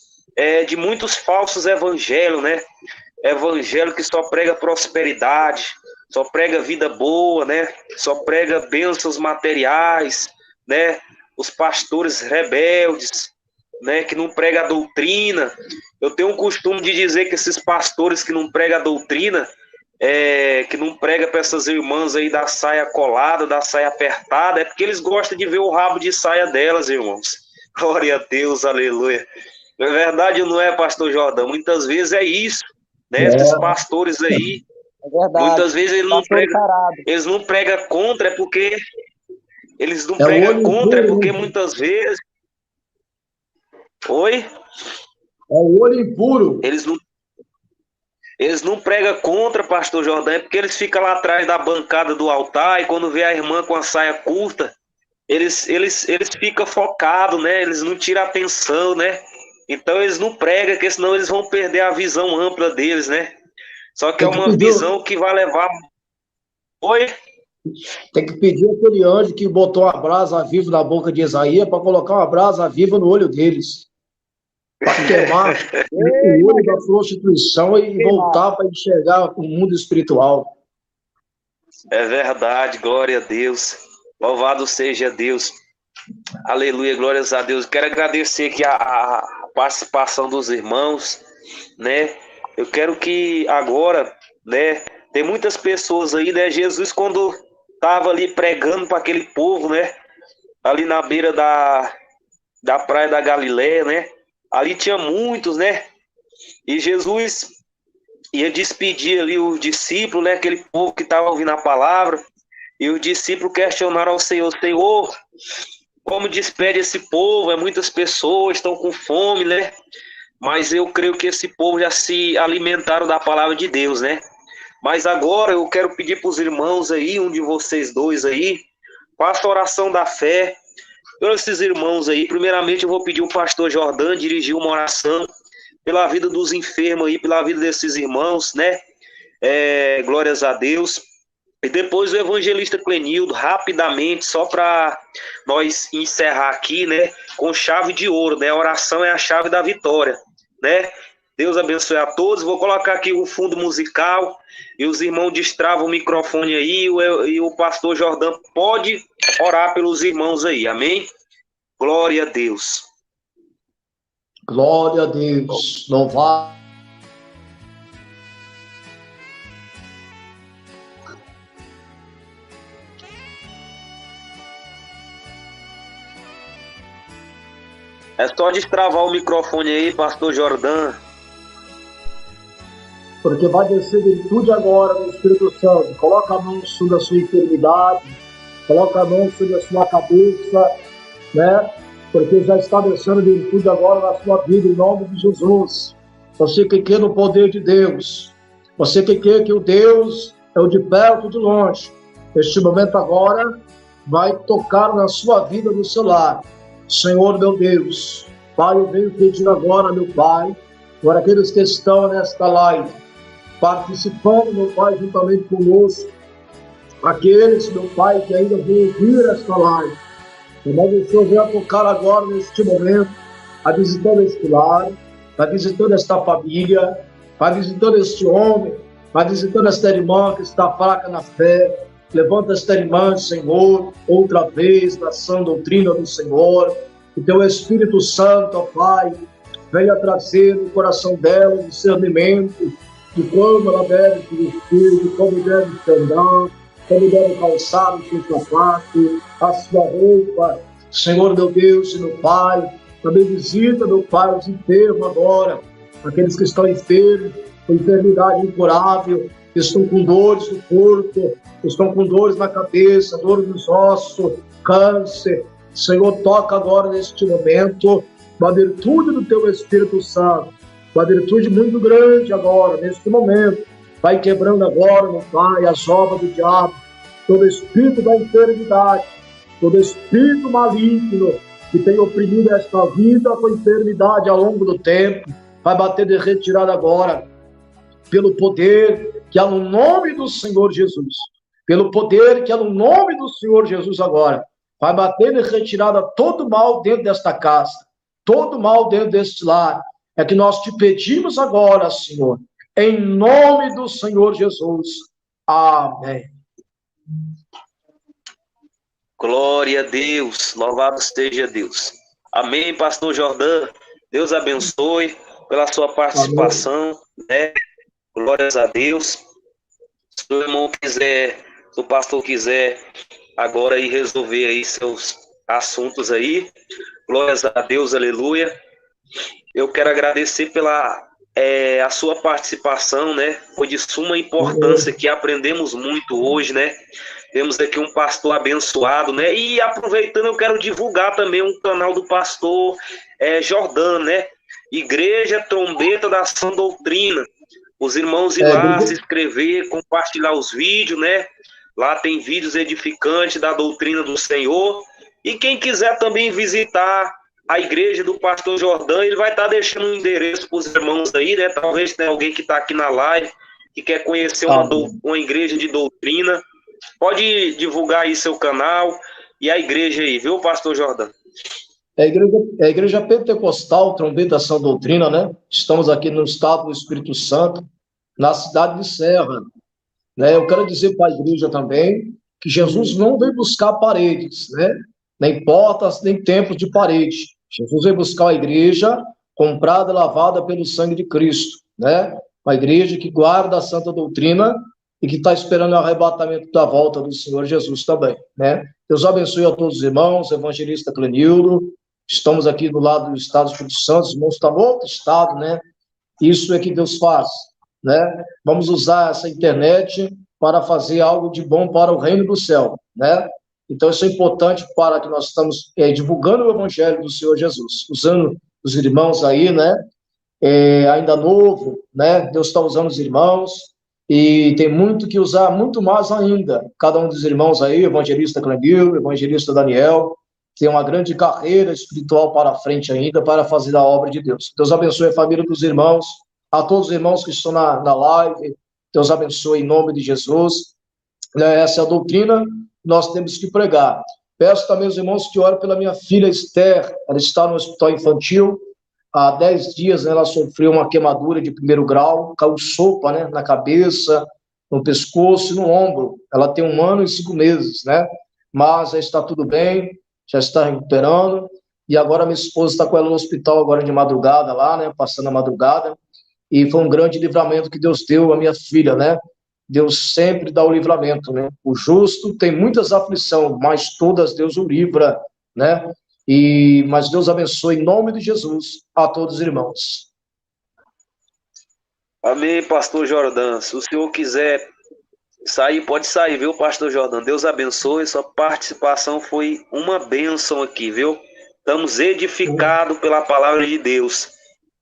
de muitos falsos evangelhos, né? Evangelho que só prega prosperidade, só prega vida boa, né? Só prega bênçãos materiais, né? Os pastores rebeldes, né? Que não pregam a doutrina. Eu tenho um costume de dizer que esses pastores que não pregam a doutrina, que não prega para essas irmãs aí da saia colada, da saia apertada, é porque eles gostam de ver o rabo de saia delas, irmãos. Glória a Deus, aleluia. Na verdade, não é, pastor Jordão? Muitas vezes é isso, né? Esses pastores aí, muitas vezes eles não pregam contra, é porque eles não pregam contra, é porque muitas vezes... Oi? É o olho impuro. Eles não pregam contra, pastor Jordão, é porque eles ficam lá atrás da bancada do altar e quando vê a irmã com a saia curta, eles ficam focados, né? Eles não tiram atenção, né? Então eles não pregam, porque senão eles vão perder a visão ampla deles, né? Só que é uma visão que vai levar... Oi? Tem que pedir aquele anjo que botou a brasa viva na boca de Isaías para colocar uma brasa viva no olho deles. Para queimar o olho da prostituição e voltar para enxergar o mundo espiritual. É verdade, glória a Deus. Louvado seja Deus. Aleluia, glórias a Deus. Quero agradecer aqui a participação dos irmãos, né? Eu quero que agora, né? Tem muitas pessoas aí, né? Jesus, quando estava ali pregando para aquele povo, né? Ali na beira da praia da Galileia, né? Ali tinha muitos, né? E Jesus ia despedir ali os discípulos, né? Aquele povo que estava ouvindo a palavra. E os discípulos questionaram ao Senhor: Senhor, como despede esse povo? Muitas pessoas estão com fome, né? Mas eu creio que esse povo já se alimentaram da palavra de Deus, né? Mas agora eu quero pedir para os irmãos aí, um de vocês dois aí, faça a oração da fé. Por esses irmãos aí, primeiramente eu vou pedir o pastor Jordão dirigir uma oração pela vida dos enfermos aí, pela vida desses irmãos, né? Glórias a Deus. E depois o evangelista Clenildo, rapidamente, só para nós encerrar aqui, né? Com chave de ouro, né? A oração é a chave da vitória, né? Deus abençoe a todos. Vou colocar aqui o fundo musical e os irmãos destravam o microfone aí e o pastor Jordão pode orar pelos irmãos aí, amém? Glória a Deus. Glória a Deus. Louvado. É só destravar o microfone aí, pastor Jordão. Porque vai descer virtude agora no Espírito Santo. Coloca a mão sobre a sua enfermidade, coloca a mão sobre a sua cabeça, né? porque já está descendo virtude agora na sua vida, em nome de Jesus. Você que crê no poder de Deus, você que crê que o Deus é o de perto e de longe, este momento agora vai tocar na sua vida, no seu lar. Senhor, meu Deus, Pai, eu venho pedir agora, meu Pai, por aqueles que estão nesta live, participando, meu Pai, juntamente conosco, aqueles, meu Pai, que ainda vão ouvir esta live. Mas o Senhor venha tocar agora, neste momento, a visitando este lar, vai visitando esta família, vai visitando este homem, vai visitando esta irmã que está fraca na fé. Levanta esta irmã, Senhor, outra vez na sã doutrina do Senhor. Que teu Espírito Santo, ó Pai, venha trazer no coração dela o discernimento de como ela deve se vestir, de como deve se andar, como deve calçar o seu sapato, a sua roupa. Senhor, meu Deus e meu Pai, também visita, meu Pai, os enfermos agora, aqueles que estão enfermos, com enfermidade incurável, que estão com dores no corpo, que estão com dores na cabeça, dores nos ossos, câncer. Senhor, toca agora neste momento, uma virtude do teu Espírito Santo, uma virtude muito grande agora, neste momento. Vai quebrando agora, meu Pai, as obras do diabo, todo espírito da enfermidade, todo espírito maligno que tem oprimido esta vida com enfermidade ao longo do tempo, vai bater de retirada agora, pelo poder que há no nome do Senhor Jesus, pelo poder que há no nome do Senhor Jesus agora, vai bater de retirada todo mal dentro desta casa, todo mal dentro deste lar. É que nós te pedimos agora, Senhor, em nome do Senhor Jesus. Amém. Glória a Deus, louvado esteja Deus. Amém, pastor Jordão. Deus abençoe pela sua participação, né? Glórias a Deus. Se o irmão quiser, se o pastor quiser agora ir resolver aí seus assuntos aí, glórias a Deus, aleluia. Eu quero agradecer pela a sua participação, né? Foi de suma importância, que aprendemos muito hoje, né? Temos aqui um pastor abençoado, né? E aproveitando, eu quero divulgar também um canal do pastor Jordão, né? Igreja Trombeta da Sã Doutrina. Os irmãos ir lá se inscrever, compartilhar os vídeos, né? Lá tem vídeos edificantes da doutrina do Senhor. E quem quiser também visitar a igreja do pastor Jordão, ele vai estar deixando um endereço para os irmãos aí, né? Talvez tenha alguém que está aqui na live que quer conhecer uma igreja de doutrina. Pode divulgar aí seu canal e a igreja aí, viu, pastor Jordão? A igreja pentecostal, Trombeta da Sã Doutrina, né? Estamos aqui no estado do Espírito Santo, na cidade de Serra, né? Eu quero dizer para a igreja também que Jesus não veio buscar paredes, né? Nem portas, nem templos de parede. Jesus veio buscar a igreja comprada e lavada pelo sangue de Cristo, né? Uma igreja que guarda a santa doutrina e que está esperando o arrebatamento da volta do Senhor Jesus também, né? Deus abençoe a todos os irmãos, evangelista Clenildo. Estamos aqui do lado do estado do Espírito Santo, os irmãos estão no outro estado, né? Isso é que Deus faz, né? Vamos usar essa internet para fazer algo de bom para o reino do céu, né? Então, isso é importante para que nós estamos divulgando o evangelho do Senhor Jesus, usando os irmãos aí, né? Ainda novo, né? Deus está usando os irmãos e tem muito que usar, muito mais ainda. Cada um dos irmãos aí, evangelista Clemil, evangelista Daniel, tem uma grande carreira espiritual para frente ainda para fazer a obra de Deus. Deus abençoe a família dos irmãos, a todos os irmãos que estão na live. Deus abençoe em nome de Jesus. Essa é a doutrina nós temos que pregar. Peço também aos irmãos que orem pela minha filha Esther. Ela está no hospital infantil. Há 10 dias ela sofreu uma queimadura de 1º grau, caiu sopa, né, na cabeça, no pescoço e no ombro. Ela tem 1 ano e 5 meses, né? Mas já está tudo bem, já está recuperando. E agora minha esposa está com ela no hospital agora de madrugada lá, né, passando a madrugada. E foi um grande livramento que Deus deu à minha filha, né? Deus sempre dá o livramento, né? O justo tem muitas aflições, mas todas Deus o livra, né? Mas Deus abençoe em nome de Jesus a todos os irmãos. Amém, pastor Jordão. Se o senhor quiser sair, pode sair, viu, pastor Jordão? Deus abençoe, sua participação foi uma bênção aqui, viu? estamos edificados pela palavra de Deus.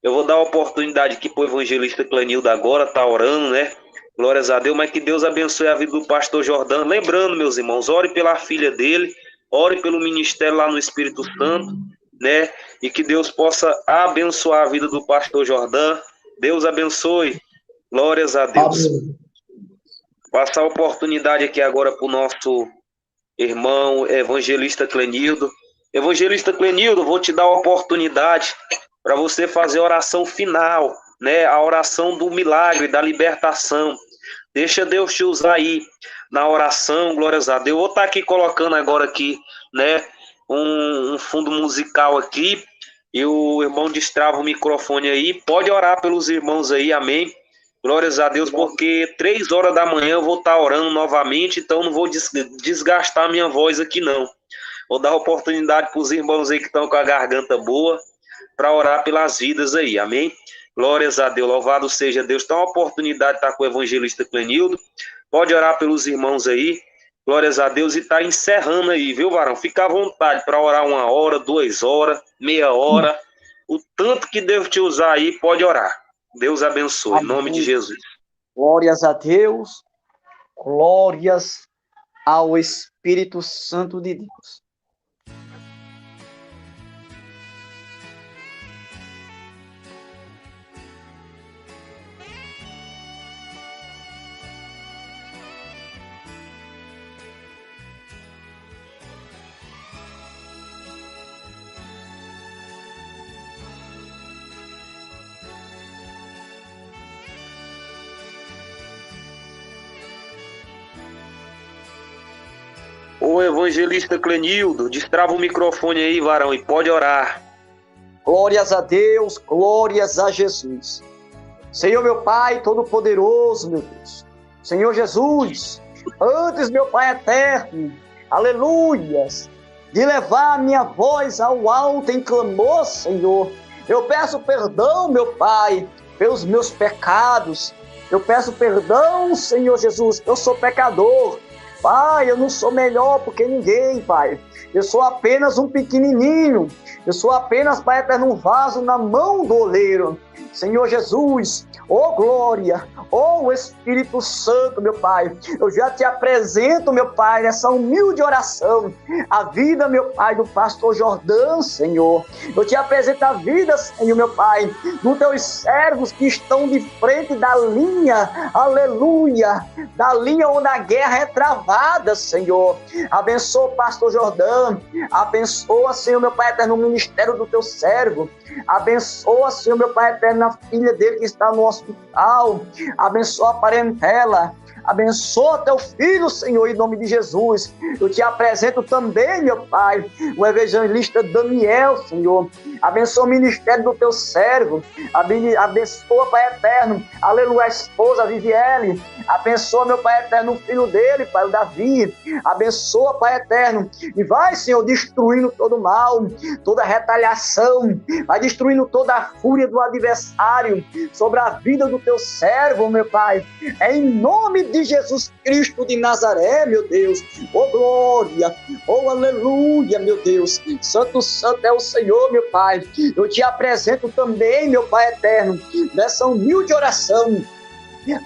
Eu vou dar a oportunidade aqui para o evangelista Clenildo agora, tá orando, né? Glórias a Deus, mas que Deus abençoe a vida do pastor Jordão. Lembrando, meus irmãos, ore pela filha dele, ore pelo ministério lá no Espírito Santo, né? E que Deus possa abençoar a vida do pastor Jordão. Deus abençoe. Glórias a Deus. Amém. Passar a oportunidade aqui agora para o nosso irmão evangelista Clenildo. Evangelista Clenildo, vou te dar a oportunidade para você fazer a oração final, né? A oração do milagre, da libertação. Deixa Deus te usar aí na oração, glórias a Deus. Eu vou estar aqui colocando agora aqui, né, um fundo musical aqui, e o irmão destrava o microfone aí. Pode orar pelos irmãos aí, amém? Glórias a Deus, porque 3 horas da manhã eu vou estar orando novamente, então não vou desgastar minha voz aqui não. Vou dar oportunidade para os irmãos aí que estão com a garganta boa, para orar pelas vidas aí, amém? Glórias a Deus, louvado seja Deus. Então, a oportunidade de estar com o evangelista Clenildo. Pode orar pelos irmãos aí, glórias a Deus, e está encerrando aí, viu, varão? Fica à vontade para orar 1 hora, 2 horas, meia hora, o tanto que Deus te usar aí, pode orar. Deus abençoe, amém. Em nome de Jesus. Glórias a Deus, glórias ao Espírito Santo de Deus. O evangelista Clenildo, destrava o microfone aí, varão, e pode orar. Glórias a Deus, glórias a Jesus. Senhor, meu Pai Todo-Poderoso, meu Deus. Senhor Jesus, antes, meu Pai eterno, aleluias, de levar minha voz ao alto em clamor, Senhor, eu peço perdão, meu Pai, pelos meus pecados. Eu peço perdão, Senhor Jesus, eu sou pecador. Pai, eu não sou melhor porque ninguém, Pai. Eu sou apenas um pequenininho. Eu sou apenas, Pai eterno, um vaso na mão do oleiro. Senhor Jesus, ó glória, ó Espírito Santo, meu Pai. Eu já te apresento, meu Pai, nessa humilde oração, a vida, meu Pai, do pastor Jordão, Senhor. Eu te apresento a vida, Senhor, meu Pai, dos teus servos que estão de frente da linha, aleluia, da linha onde a guerra é travada, Senhor. Abençoa o pastor Jordão, abençoa, Senhor, meu Pai eterno, o ministério do teu servo. Abençoa, Senhor, meu Pai eterno, a filha dele que está no hospital. Abençoa a parentela. Abençoa teu filho, Senhor, em nome de Jesus. Eu te apresento também, meu Pai, o evangelista Daniel, Senhor. Abençoa o ministério do teu servo. Abençoa, Pai eterno, aleluia, a esposa Viviane. Abençoa, meu Pai eterno, o filho dele, Pai, o Davi. Abençoa, Pai eterno. E vai, Senhor, destruindo todo o mal, toda a retaliação. Vai destruindo toda a fúria do adversário sobre a vida do teu servo, meu Pai. É em nome de Jesus Cristo de Nazaré, meu Deus. Oh, glória. Oh, aleluia, meu Deus. Santo, santo é o Senhor, meu Pai. Eu te apresento também, meu Pai eterno, nessa humilde oração,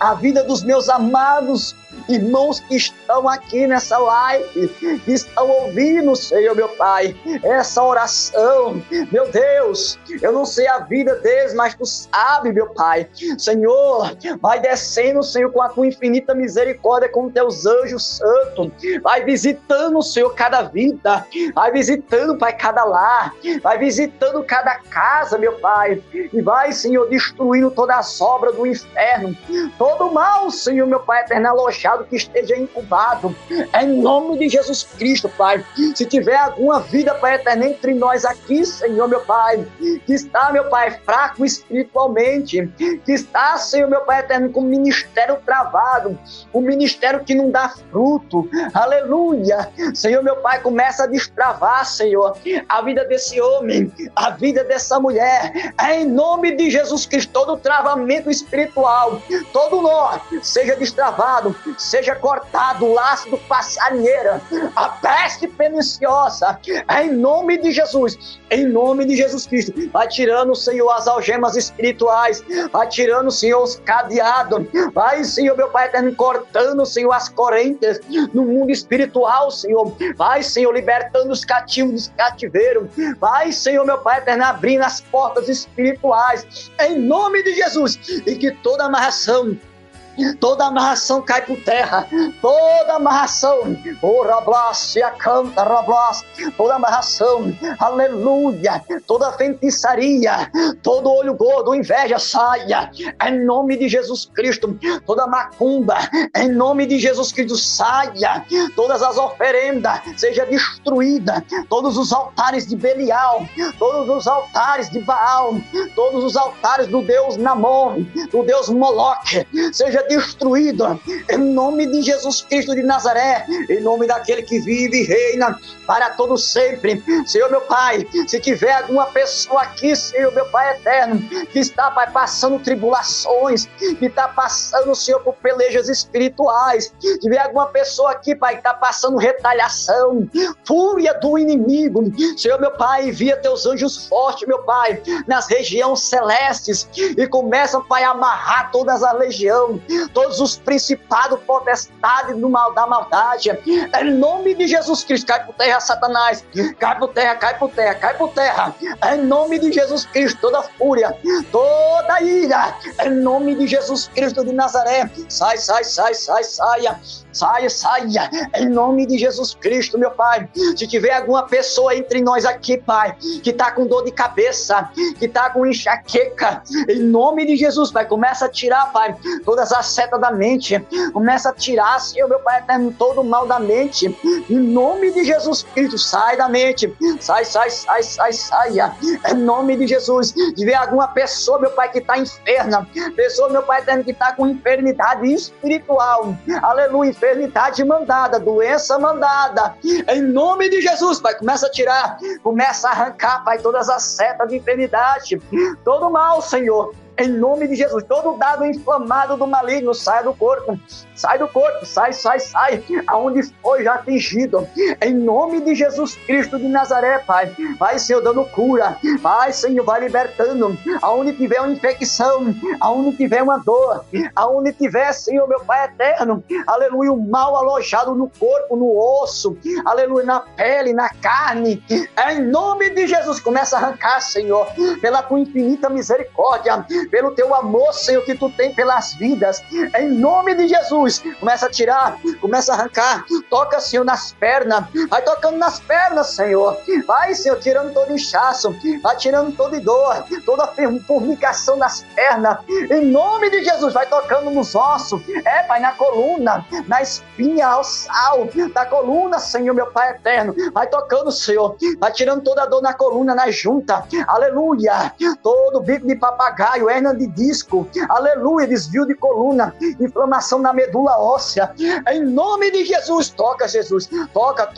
a vida dos meus amados irmãos que estão aqui nessa live, que estão ouvindo, Senhor, meu Pai, essa oração. Meu Deus, eu não sei a vida deles, mas Tu sabe, meu Pai. Senhor, vai descendo, Senhor, com a Tua infinita misericórdia, com Teus anjos santos. Vai visitando, Senhor, cada vida. Vai visitando, Pai, cada lar. Vai visitando cada casa, meu Pai. E vai, Senhor, destruindo todas as obras do inferno. Todo mal, Senhor, meu Pai eterno, alojado, que esteja incubado, em nome de Jesus Cristo, Pai. Se tiver alguma vida, Pai eterno, entre nós aqui, Senhor, meu Pai, que está, meu Pai, fraco espiritualmente, que está, Senhor, meu Pai eterno, com o ministério travado, o ministério que não dá fruto, aleluia, Senhor, meu Pai, começa a destravar, Senhor, a vida desse homem, a vida dessa mulher, em nome de Jesus Cristo, todo travamento espiritual, todo nó seja destravado, seja cortado o laço do passarinheiro, a peste perniciosa, em nome de Jesus, em nome de Jesus Cristo. Vai tirando, Senhor, as algemas espirituais, vai tirando, Senhor, os cadeados, vai, Senhor, meu Pai eterno, cortando, Senhor, as correntes no mundo espiritual, Senhor. Vai, Senhor, libertando os cativos dos cativeiros. Vai, Senhor, meu Pai eterno, abrindo as portas espirituais, em nome de Jesus, e que toda amarração cai por terra, toda amarração, toda amarração, aleluia, toda feitiçaria, todo olho gordo, inveja, saia, em nome de Jesus Cristo, toda macumba, em nome de Jesus Cristo, saia, todas as oferendas, seja destruída, todos os altares de Belial, todos os altares de Baal, todos os altares do Deus Namor, do Deus Moloque, seja destruído, em nome de Jesus Cristo de Nazaré, em nome daquele que vive e reina para todo sempre. Senhor meu Pai, se tiver alguma pessoa aqui, Senhor meu Pai eterno, que está, Pai, passando tribulações, que está passando, Senhor, por pelejas espirituais, se tiver alguma pessoa aqui, Pai, que está passando retaliação, fúria do inimigo, Senhor meu Pai, envia teus anjos fortes, meu Pai, nas regiões celestes, e começam, Pai, a amarrar todas as legiões, todos os principados, potestades do mal, da maldade, em nome de Jesus Cristo. Cai por terra, Satanás, cai por terra, cai por terra, cai por terra, em nome de Jesus Cristo. Toda fúria, toda ira, em nome de Jesus Cristo de Nazaré, saia, em nome de Jesus Cristo, meu Pai. Se tiver alguma pessoa entre nós aqui, Pai, que está com dor de cabeça, que está com enxaqueca, em nome de Jesus, Pai, começa a tirar, Pai, todas as setas da mente, começa a tirar, Senhor, meu Pai eterno, todo o mal da mente, em nome de Jesus Cristo. Sai da mente, saia, em nome de Jesus. Se tiver alguma pessoa, meu Pai, que está enferma, pessoa, meu Pai eterno, que está com enfermidade espiritual, aleluia, enfermidade mandada, doença mandada, em nome de Jesus, Pai, começa a tirar, começa a arrancar, Pai, todas as setas de enfermidade, todo mal, Senhor, em nome de Jesus. Todo dado inflamado do maligno, sai do corpo, sai, aonde foi já atingido, em nome de Jesus Cristo de Nazaré, Pai. Vai, Senhor, dando cura, vai, Senhor, vai libertando, aonde tiver uma infecção, aonde tiver uma dor, aonde tiver, Senhor, meu Pai eterno, aleluia, o mal alojado no corpo, no osso, aleluia, na pele, na carne, em nome de Jesus, começa a arrancar, Senhor, pela tua infinita misericórdia, pelo teu amor, Senhor, que tu tem pelas vidas, em nome de Jesus, começa a tirar, começa a arrancar, toca, Senhor, nas pernas, vai tocando nas pernas, Senhor, vai, Senhor, tirando todo inchaço, vai tirando toda dor, toda formigação das pernas, em nome de Jesus, vai tocando nos ossos, Pai, na coluna, na espinha, ao sal, da coluna, Senhor, meu Pai eterno, vai tocando, Senhor, vai tirando toda a dor na coluna, na junta, aleluia, todo bico de papagaio, hernia de disco, aleluia, desvio de coluna, inflamação na medula óssea, em nome de Jesus. Toca, Jesus, toca,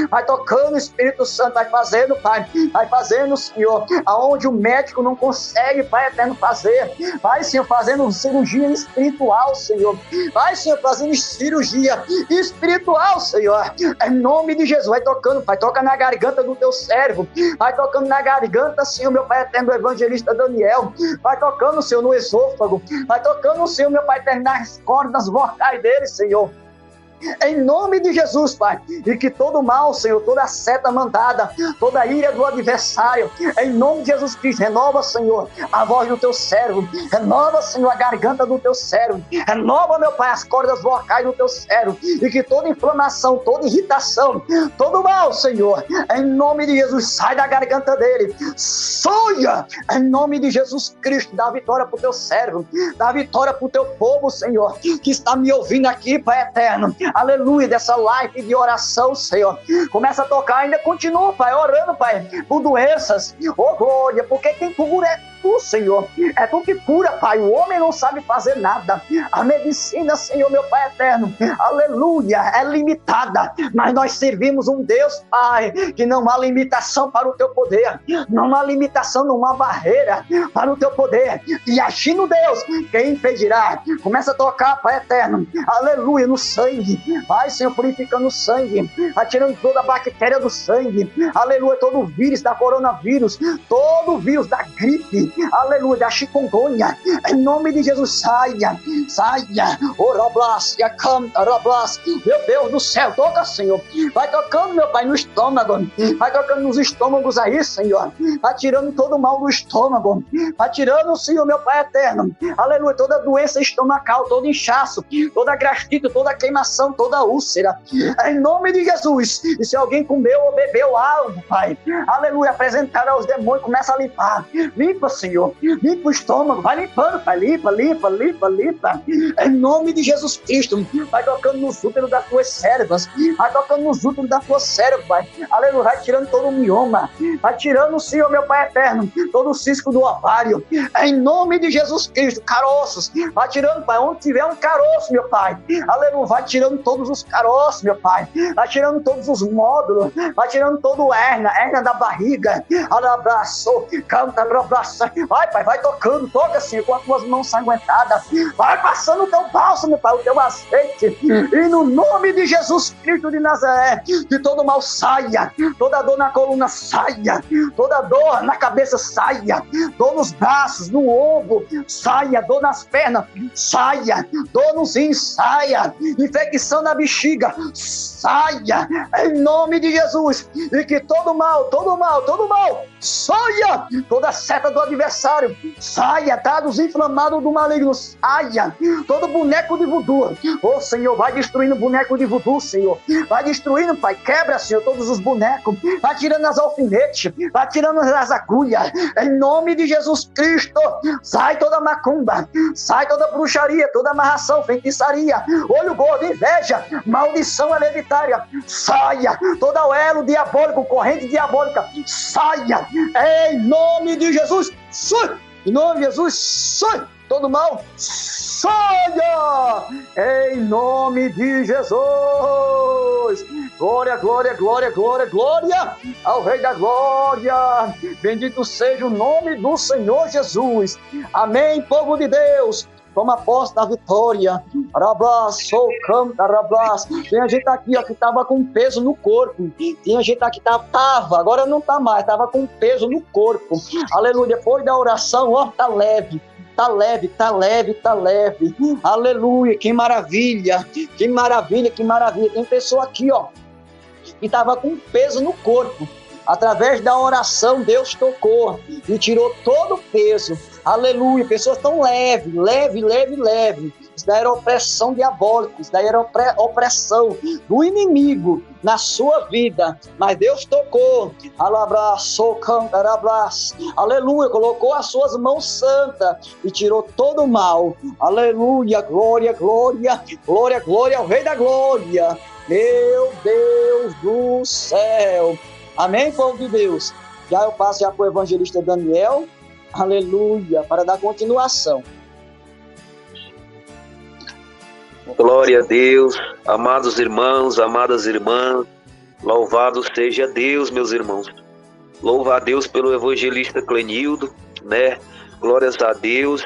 vai tocando, Espírito Santo, vai fazendo, Pai, vai fazendo, Senhor, aonde o médico não consegue, Pai eterno, fazer, vai, Senhor, fazendo cirurgia espiritual, Senhor, vai, Senhor, fazendo cirurgia espiritual, Senhor, em nome de Jesus. Vai tocando, Pai, toca na garganta do teu servo, vai tocando na garganta, Senhor, meu Pai eterno, do evangelista Daniel, vai tocando, Senhor, no esôfago, vai tocando, Senhor, meu Pai eterno, nas cordas vocais dele, Senhor, em nome de Jesus, Pai, e que todo mal, Senhor, toda seta mandada, toda ira do adversário, em nome de Jesus Cristo, renova, Senhor, a voz do teu servo, renova, Senhor, a garganta do teu servo, renova, meu Pai, as cordas vocais do teu servo, e que toda inflamação, toda irritação, todo mal, Senhor, em nome de Jesus, sai da garganta dele, sonha, em nome de Jesus Cristo, dá vitória pro teu servo, dá vitória pro teu povo, Senhor, que está me ouvindo aqui, Pai eterno, aleluia, dessa live de oração, Senhor, começa a tocar, ainda continua, Pai, orando, Pai, por doenças, oh glória, porque quem cura é tu, Senhor. É tu que cura, Pai. O homem não sabe fazer nada. A medicina, Senhor, meu Pai eterno, aleluia, é limitada. Mas nós servimos um Deus, Pai, que não há limitação para o teu poder. Não há limitação, não há barreira para o teu poder. E agindo Deus, quem impedirá? Começa a tocar, Pai eterno, aleluia, no sangue. Vai, Senhor, purificando o sangue, atirando toda a bactéria do sangue, aleluia, todo o vírus da coronavírus, todo o vírus da gripe, aleluia, da chikungunya, em nome de Jesus, saia, oroblásia, canta, oroblásia, meu Deus do céu, toca, Senhor, vai tocando, meu Pai, no estômago, vai tocando nos estômagos aí, Senhor, vai tirando todo o mal do estômago, vai tirando, Senhor, meu Pai eterno, aleluia, toda doença estomacal, todo inchaço, toda gastrite, toda queimação, toda úlcera, em nome de Jesus. E se alguém comeu ou bebeu algo, Pai, aleluia, apresentar aos demônios, começa a limpar, limpa, Senhor, limpa o estômago, vai limpando, Pai, limpa, em nome de Jesus Cristo, vai tocando nos úteros das tuas cérebras, vai tocando nos úteros das tuas cérebras, Pai, aleluia, vai tirando todo o mioma, vai tirando, Senhor, meu Pai eterno, todo o cisco do ovário, em nome de Jesus Cristo, caroços, vai tirando, Pai, onde tiver um caroço, meu Pai, aleluia, vai tirando todos os caroços, meu Pai, vai tirando todos os módulos, vai tirando todo o hérnia da barriga, abraçou, canta, abraça, vai, Pai, vai tocando, toca assim, com as tuas mãos sanguentadas, vai passando o teu bálsamo, meu Pai, o teu azeite, e no nome de Jesus Cristo de Nazaré, que todo mal saia, toda dor na coluna saia, toda dor na cabeça saia, dor nos braços, no ombro, saia, dor nas pernas, saia, dor nos rins, saia, infecção na bexiga, saia, em nome de Jesus, e que todo mal, saia, toda seta do adversário, saia, dados inflamados do maligno, saia, todo boneco de voodoo, ô Senhor, vai destruindo o boneco de voodoo, Senhor, vai destruindo, Pai, quebra, Senhor, todos os bonecos, vai tirando as alfinetes, vai tirando as agulhas, em nome de Jesus Cristo, sai toda macumba, sai toda bruxaria, toda amarração, feitiçaria, olho gordo, inveja, maldição hereditária, saia, todo o elo diabólico, corrente diabólica, saia, em nome de Jesus, sai, em nome de Jesus, sai, todo mal, saia, em nome de Jesus, glória, glória, glória, glória, glória ao Rei da Glória, bendito seja o nome do Senhor Jesus, amém, povo de Deus, toma posse da vitória. Arabraço, canta, arabraço. Tem gente aqui, ó, que tava com peso no corpo. Tem gente aqui que tava, agora não tá mais, tava com peso no corpo. Aleluia. Depois da oração, ó, tá leve. Tá leve, tá leve, tá leve. Aleluia, que maravilha. Que maravilha, que maravilha. Tem pessoa aqui, ó, que tava com peso no corpo. Através da oração, Deus tocou e tirou todo o peso. Aleluia, pessoas tão leve. Isso daí era opressão diabólica, isso daí era opressão do inimigo na sua vida. Mas Deus tocou, aleluia, colocou as suas mãos santas e tirou todo o mal. Aleluia, glória, glória, glória, glória ao Rei da Glória. Meu Deus do céu. Amém, povo de Deus? Já eu passo já para o evangelista Daniel, aleluia, para dar continuação. Glória a Deus, amados irmãos, amadas irmãs, louvado seja Deus, meus irmãos. Louva a Deus pelo evangelista Clenildo, né? Glórias a Deus.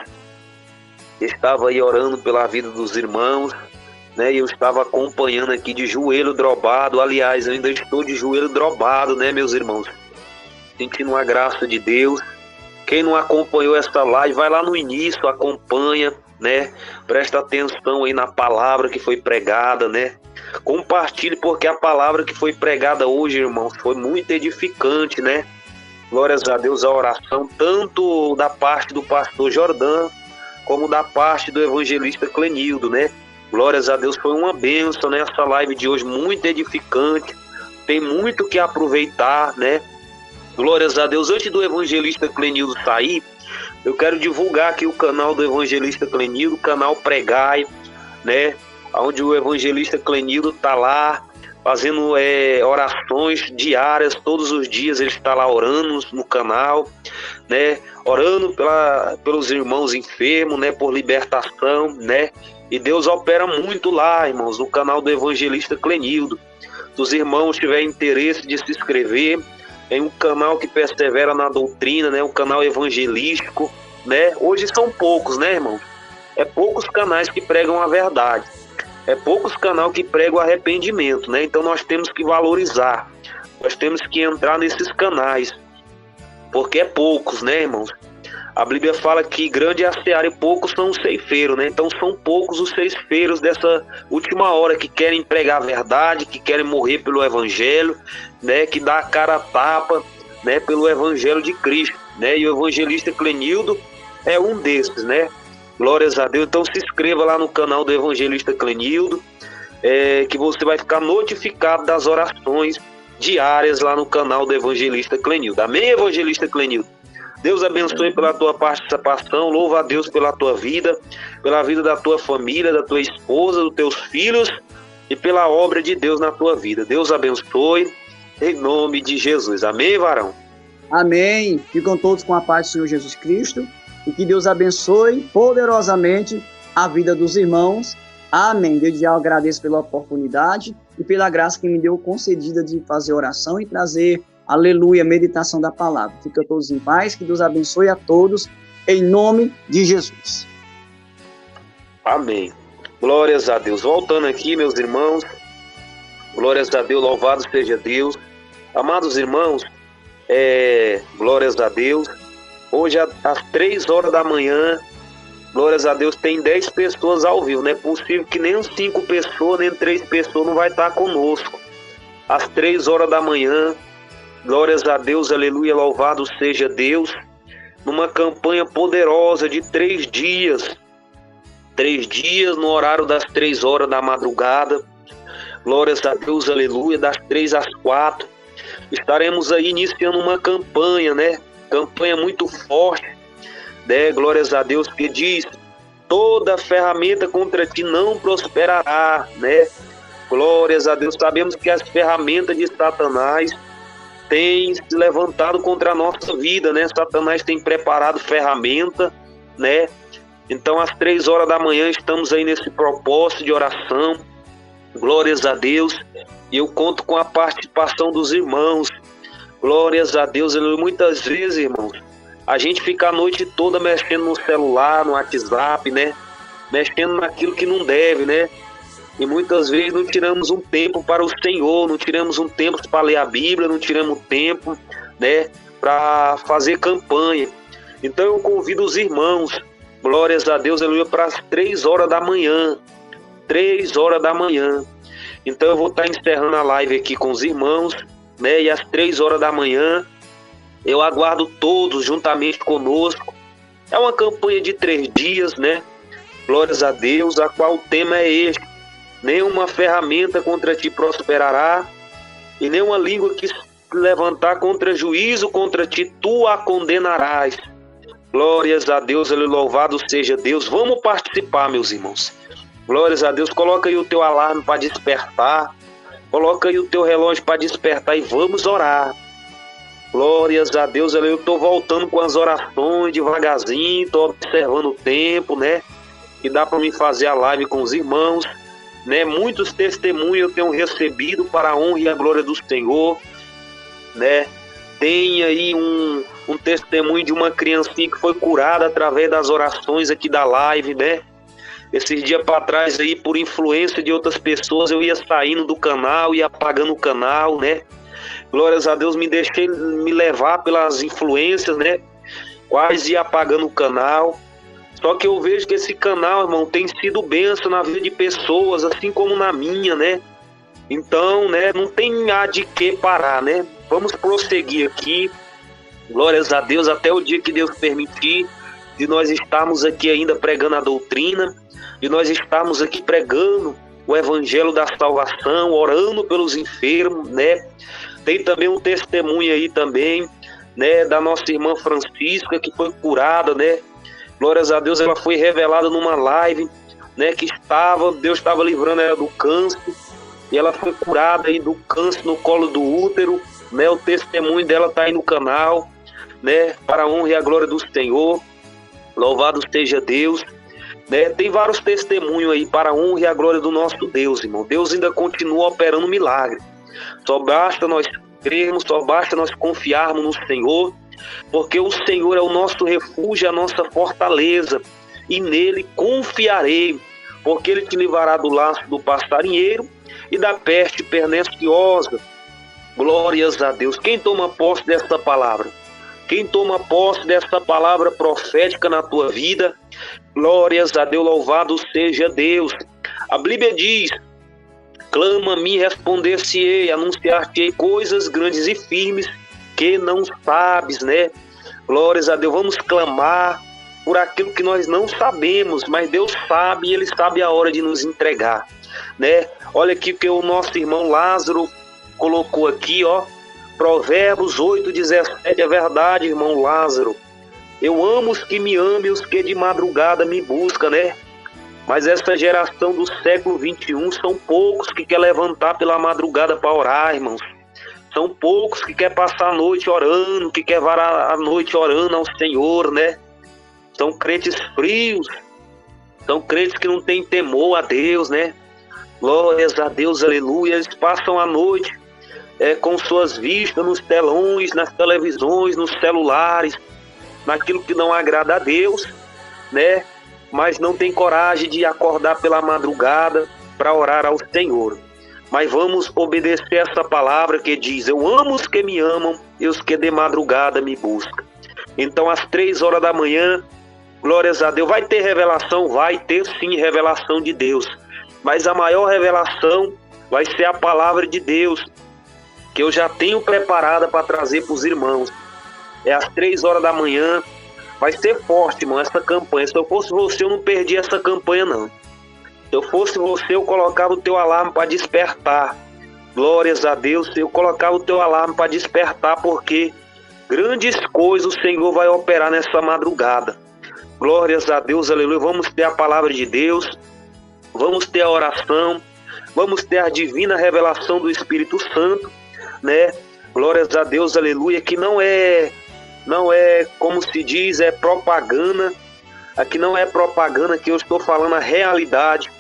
Estava aí orando pela vida dos irmãos, né? E eu estava acompanhando aqui de joelho dobrado. Aliás, eu ainda estou de joelho dobrado, né, meus irmãos? Sentindo a graça de Deus. Quem não acompanhou esta live, vai lá no início, acompanha, né? Presta atenção aí na palavra que foi pregada, né? Compartilhe, porque a palavra que foi pregada hoje, irmãos, foi muito edificante, né? Glórias a Deus, a oração, tanto da parte do pastor Jordão, como da parte do evangelista Clenildo, né? Glórias a Deus, foi uma bênção, né? Essa live de hoje, muito edificante, tem muito que aproveitar, né? Glórias a Deus. Antes do evangelista Clenildo sair, eu quero divulgar aqui o canal do evangelista Clenildo, o canal Pregai, né? Onde o evangelista Clenildo está lá fazendo orações diárias, todos os dias ele está lá orando no canal, né, orando pelos irmãos enfermos, né, por libertação, né, e Deus opera muito lá, irmãos, no canal do evangelista Clenildo. Se os irmãos tiverem interesse de se inscrever em um canal que persevera na doutrina, né, um canal evangelístico, né, hoje são poucos, né, irmãos? É poucos canais que pregam a verdade, é poucos canais que pregam o arrependimento, né? Então nós temos que valorizar, nós temos que entrar nesses canais, porque é poucos, né, irmãos? A Bíblia fala que grande é a seara e poucos são os ceifeiros, né? Então são poucos os ceifeiros dessa última hora que querem pregar a verdade, que querem morrer pelo evangelho, né? Que dá a cara a tapa, né? Pelo evangelho de Cristo, né? E o evangelista Clenildo é um desses, né? Glórias a Deus. Então se inscreva lá no canal do evangelista Clenildo, que você vai ficar notificado das orações diárias lá no canal do evangelista Clenildo. Amém, evangelista Clenildo? Deus abençoe pela tua participação, louva a Deus pela tua vida, pela vida da tua família, da tua esposa, dos teus filhos e pela obra de Deus na tua vida. Deus abençoe, em nome de Jesus. Amém, varão? Amém. Ficam todos com a paz do Senhor Jesus Cristo e que Deus abençoe poderosamente a vida dos irmãos. Amém. Desde já eu agradeço pela oportunidade e pela graça que me deu concedida de fazer oração e trazer, aleluia, meditação da palavra. Fica todos em paz, que Deus abençoe a todos, em nome de Jesus. Amém. Glórias a Deus. Voltando aqui, meus irmãos, glórias a Deus, louvado seja Deus. Amados irmãos, glórias a Deus. Hoje, às 3 horas da manhã, glórias a Deus, tem 10 pessoas ao vivo. Não é possível que nem 5 pessoas, nem 3 pessoas não vai estar conosco. Às 3 horas da manhã, glórias a Deus, aleluia, louvado seja Deus, numa campanha poderosa de 3 dias. 3 dias no horário das 3 horas da madrugada. Glórias a Deus, aleluia, das 3 às 4. Estaremos aí iniciando uma campanha, né? Campanha muito forte, né? Glórias a Deus, que diz: toda ferramenta contra ti não prosperará, né? Glórias a Deus. Sabemos que as ferramentas de Satanás têm se levantado contra a nossa vida, né? Satanás tem preparado ferramenta, né? Então, às 3 horas da manhã, estamos aí nesse propósito de oração. Glórias a Deus. E eu conto com a participação dos irmãos. Glórias a Deus. Muitas vezes, irmãos, a gente fica a noite toda mexendo no celular, no WhatsApp, né? Mexendo naquilo que não deve, né? E muitas vezes não tiramos um tempo para o Senhor, não tiramos um tempo para ler a Bíblia, não tiramos tempo, né, para fazer campanha. Então eu convido os irmãos, glórias a Deus, aleluia, para as 3 horas da manhã. 3 horas da manhã. Então eu vou estar encerrando a live aqui com os irmãos, né? E às 3 horas da manhã eu aguardo todos juntamente conosco. É uma campanha de 3 dias, né? Glórias a Deus, a qual o tema é este: nenhuma ferramenta contra ti prosperará, e nenhuma língua que se levantar contra juízo contra ti, tu a condenarás. Glórias a Deus, louvado seja Deus. Vamos participar, meus irmãos. Glórias a Deus. Coloca aí o teu alarme para despertar. Coloca aí o teu relógio para despertar e vamos orar. Glórias a Deus. Eu estou voltando com as orações devagarzinho, estou observando o tempo, né? Que dá para me fazer a live com os irmãos, né? Muitos testemunhos eu tenho recebido para a honra e a glória do Senhor, né? Tem aí um testemunho de uma criancinha que foi curada através das orações aqui da live, né? Esses dias para trás aí, por influência de outras pessoas, eu ia saindo do canal, ia apagando o canal, né? Glórias a Deus, me deixei me levar pelas influências, né? Quase ia apagando o canal. Só que eu vejo que esse canal, irmão, tem sido bênção na vida de pessoas, assim como na minha, né? Então, né, não tem de que parar, né? Vamos prosseguir aqui. Glórias a Deus, até o dia que Deus permitir, de nós estarmos aqui ainda pregando a doutrina, de nós estarmos aqui pregando o evangelho da salvação, orando pelos enfermos, né? Tem também um testemunho aí também, né, da nossa irmã Francisca, que foi curada, né? Glórias a Deus, ela foi revelada numa live, né, que Deus estava livrando ela do câncer, e ela foi curada aí do câncer no colo do útero, né? O testemunho dela está aí no canal. né? Para a honra e a glória do Senhor. Louvado seja Deus, né? Tem vários testemunhos aí para a honra e a glória do nosso Deus, irmão. Deus ainda continua operando milagre. Só basta nós crermos, só basta nós confiarmos no Senhor, porque o Senhor é o nosso refúgio, a nossa fortaleza, e nele confiarei, porque ele te livrará do laço do passarinheiro e da peste perniciosa. Glórias a Deus. Quem toma posse dessa palavra? Quem toma posse dessa palavra profética na tua vida? Glórias a Deus, louvado seja Deus. A Bíblia diz: clama-me, responder-se-ei, anunciar-te-ei coisas grandes e firmes que não sabes, né? Glórias a Deus, vamos clamar por aquilo que nós não sabemos, mas Deus sabe e Ele sabe a hora de nos entregar, né? Olha aqui que o nosso irmão Lázaro colocou aqui, ó, Provérbios 8:17, é verdade, irmão Lázaro. Eu amo os que me amam e os que de madrugada me buscam, né? Mas essa geração do século 21 são poucos que quer levantar pela madrugada para orar, irmãos. São poucos que quer passar a noite orando, que quer varar a noite orando ao Senhor, né? São crentes frios, são crentes que não têm temor a Deus, né? Glórias a Deus, aleluia. Eles passam a noite com suas vistas nos telões, nas televisões, nos celulares, naquilo que não agrada a Deus, né? Mas não tem coragem de acordar pela madrugada para orar ao Senhor. Mas vamos obedecer essa palavra que diz: eu amo os que me amam e os que de madrugada me buscam. Então, às 3 horas da manhã, glórias a Deus, vai ter revelação? Vai ter sim revelação de Deus. Mas a maior revelação vai ser a palavra de Deus, que eu já tenho preparada para trazer para os irmãos. É às 3 horas da manhã. Vai ser forte, irmão, essa campanha. Se eu fosse você, eu não perdia essa campanha, não. Se eu fosse você, eu colocava o teu alarme para despertar. Glórias a Deus, eu colocava o teu alarme para despertar, porque grandes coisas o Senhor vai operar nessa madrugada. Glórias a Deus, aleluia. Vamos ter a palavra de Deus, vamos ter a oração, vamos ter a divina revelação do Espírito Santo, né? Glórias a Deus, aleluia, que não é como se diz, é propaganda. Aqui não é propaganda, que eu estou falando a realidade.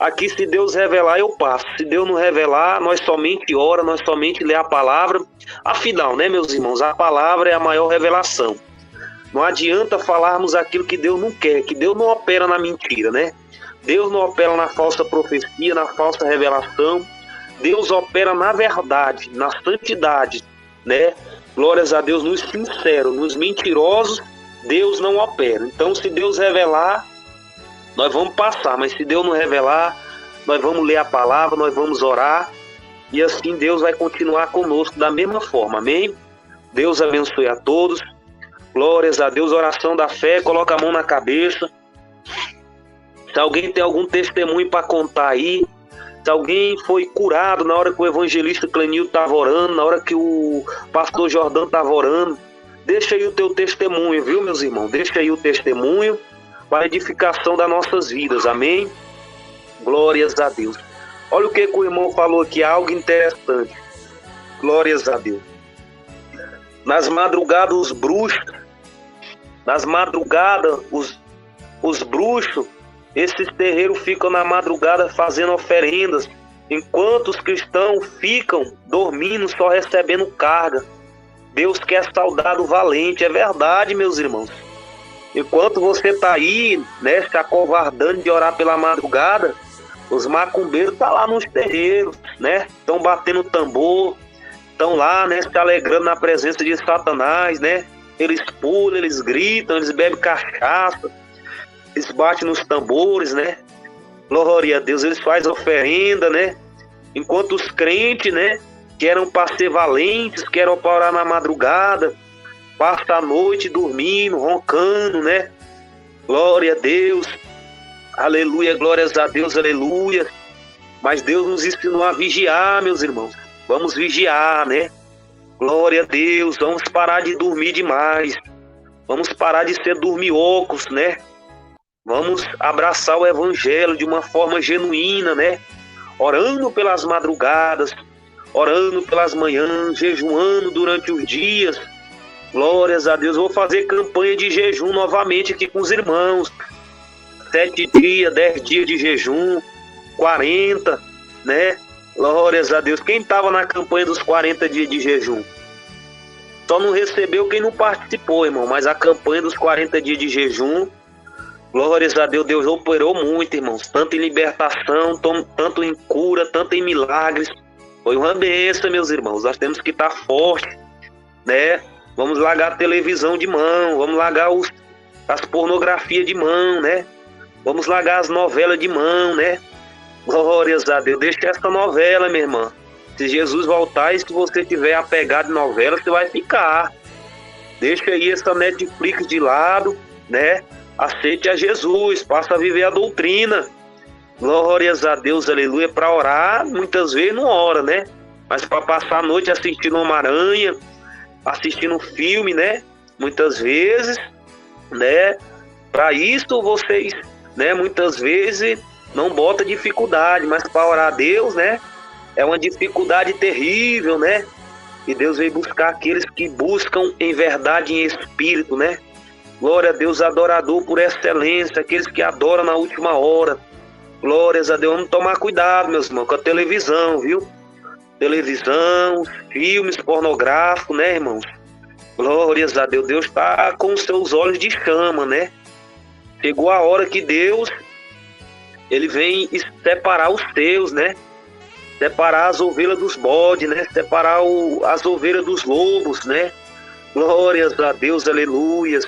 Aqui, se Deus revelar, eu passo. Se Deus não revelar, nós somente ora, nós somente lê a palavra. Afinal, né, meus irmãos, a palavra é a maior revelação. Não adianta falarmos aquilo que Deus não quer, que Deus não opera na mentira, né? Deus não opera na falsa profecia, na falsa revelação. Deus opera na verdade, na santidade, né? Glórias a Deus, nos sinceros, nos mentirosos, Deus não opera. Então, se Deus revelar, nós vamos passar. Mas se Deus não revelar, nós vamos ler a palavra, nós vamos orar. E assim Deus vai continuar conosco da mesma forma. Amém? Deus abençoe a todos. Glórias a Deus, oração da fé, coloca a mão na cabeça. Se alguém tem algum testemunho para contar aí, se alguém foi curado na hora que o evangelista Clenil estava orando, na hora que o pastor Jordão estava orando, deixa aí o teu testemunho, viu, meus irmãos? Deixa aí o testemunho para a edificação das nossas vidas, amém? Glórias a Deus. Olha o que o irmão falou aqui, algo interessante. Glórias a Deus. Nas madrugadas, os bruxos, os bruxos, esses terreiros ficam na madrugada fazendo oferendas, enquanto os cristãos ficam dormindo, só recebendo carga. Deus quer saudar o valente, é verdade, meus irmãos. Enquanto você está aí, né, se acovardando de orar pela madrugada, os macumbeiros estão lá nos terreiros, né, estão batendo tambor, estão lá, né, se alegrando na presença de Satanás, né. Eles pulam, eles gritam, eles bebem cachaça, eles batem nos tambores, né? Glória a Deus, eles fazem oferenda, né? Enquanto os crentes, né, que eram para ser valentes, que eram para orar na madrugada, passam a noite dormindo, roncando, né? Glória a Deus, aleluia, glórias a Deus, aleluia. Mas Deus nos ensinou a vigiar, meus irmãos. Vamos vigiar, né? Glória a Deus, vamos parar de dormir demais. Vamos parar de ser dormiocos, né? Vamos abraçar o evangelho de uma forma genuína, né? Orando pelas madrugadas, orando pelas manhãs, jejuando durante os dias, Glórias a Deus. Vou fazer campanha de jejum novamente aqui com os irmãos. 7 dias, 10 dias de jejum, 40, né? Glórias a Deus. Quem estava na campanha dos 40 dias de jejum? Só não recebeu quem não participou, irmão. Mas a campanha dos 40 dias de jejum, glórias a Deus, Deus operou muito, irmãos. Tanto em libertação, tanto em cura, tanto em milagres. Foi uma bênção, meus irmãos. Nós temos que estar fortes, né? Vamos largar a televisão de mão, vamos largar as pornografias de mão, né? Vamos largar as novelas de mão, né? Glórias a Deus. Deixa essa novela, minha irmã. Se Jesus voltar e se você tiver apegado em novela, você vai ficar. Deixa aí essa Netflix de lado, né? Aceite a Jesus, passa a viver a doutrina. Glórias a Deus, aleluia. Para orar, muitas vezes não ora, né? Mas para passar a noite assistindo Homem-Aranha, assistindo filme, né? Muitas vezes, né? Para isso vocês, né? Muitas vezes não bota dificuldade, mas para orar a Deus, né? É uma dificuldade terrível, né? E Deus veio buscar aqueles que buscam em verdade e em espírito, né? Glória a Deus, adorador por excelência, aqueles que adoram na última hora. Glórias a Deus. Vamos tomar cuidado, meus irmãos, com a televisão, viu? Televisão, filmes pornográficos, né, irmãos? Glórias a Deus. Deus está com os seus olhos de chama, né? Chegou a hora que Deus, ele vem separar os seus, né? Separar as ovelhas dos bodes, né? Separar as ovelhas dos lobos, né? Glórias a Deus, aleluias.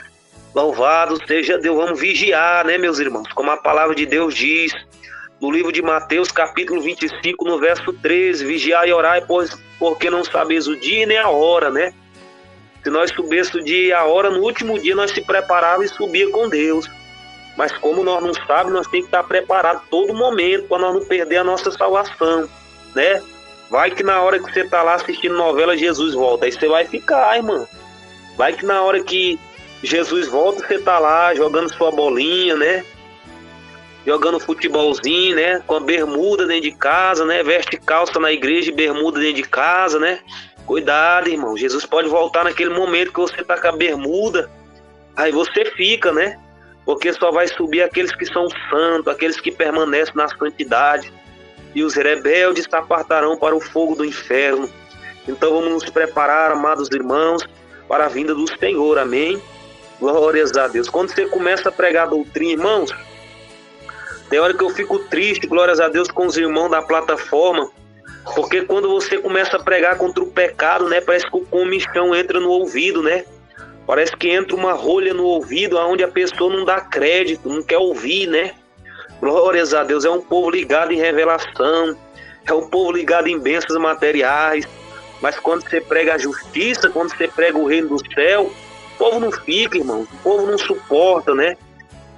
Louvado seja Deus. Vamos vigiar, né, meus irmãos? Como a palavra de Deus diz no livro de Mateus, capítulo 25, no verso 13, vigiai e orai, porque não sabeis o dia nem a hora, né? Se nós soubéssemos o dia e a hora, no último dia nós se preparávamos e subia com Deus. Mas como nós não sabemos, nós temos que estar preparados todo momento para nós não perder a nossa salvação, né? Vai que na hora que você está lá assistindo novela, Jesus volta. Aí você vai ficar, irmão. Vai que na hora que Jesus volta, você está lá jogando sua bolinha, né? Jogando futebolzinho, né? Com a bermuda dentro de casa, né? Veste calça na igreja e bermuda dentro de casa, né? Cuidado, irmão. Jesus pode voltar naquele momento que você tá com a bermuda. Aí você fica, né? Porque só vai subir aqueles que são santos, aqueles que permanecem na santidade. E os rebeldes se apartarão para o fogo do inferno. Então vamos nos preparar, amados irmãos, para a vinda do Senhor. Amém? Glórias a Deus. Quando você começa a pregar a doutrina, irmãos, tem hora que eu fico triste, glórias a Deus, com os irmãos da plataforma, porque quando você começa a pregar contra o pecado, né, parece que o comichão entra no ouvido, né? Parece que entra uma rolha no ouvido, onde a pessoa não dá crédito, não quer ouvir, né? Glórias a Deus. É um povo ligado em revelação, é um povo ligado em bênçãos materiais, mas quando você prega a justiça, quando você prega o reino do céu, o povo não fica, irmão, o povo não suporta, né?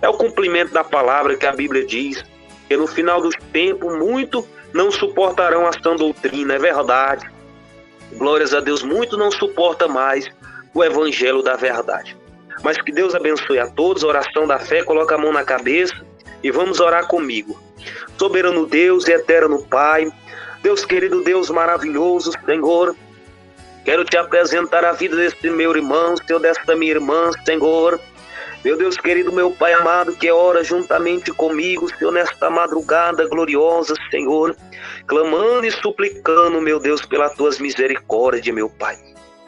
É o cumprimento da palavra que a Bíblia diz, que no final dos tempos, muito não suportarão a sã doutrina, é verdade. Glórias a Deus, muito não suporta mais o evangelho da verdade. Mas que Deus abençoe a todos, oração da fé, coloca a mão na cabeça e vamos orar comigo. Soberano Deus e eterno Pai, Deus querido, Deus maravilhoso, Senhor, quero te apresentar a vida desse meu irmão, Senhor, desta minha irmã, Senhor. Meu Deus querido, meu Pai amado, que ora juntamente comigo, Senhor, nesta madrugada gloriosa, Senhor, clamando e suplicando, meu Deus, pelas tuas misericórdias, meu Pai.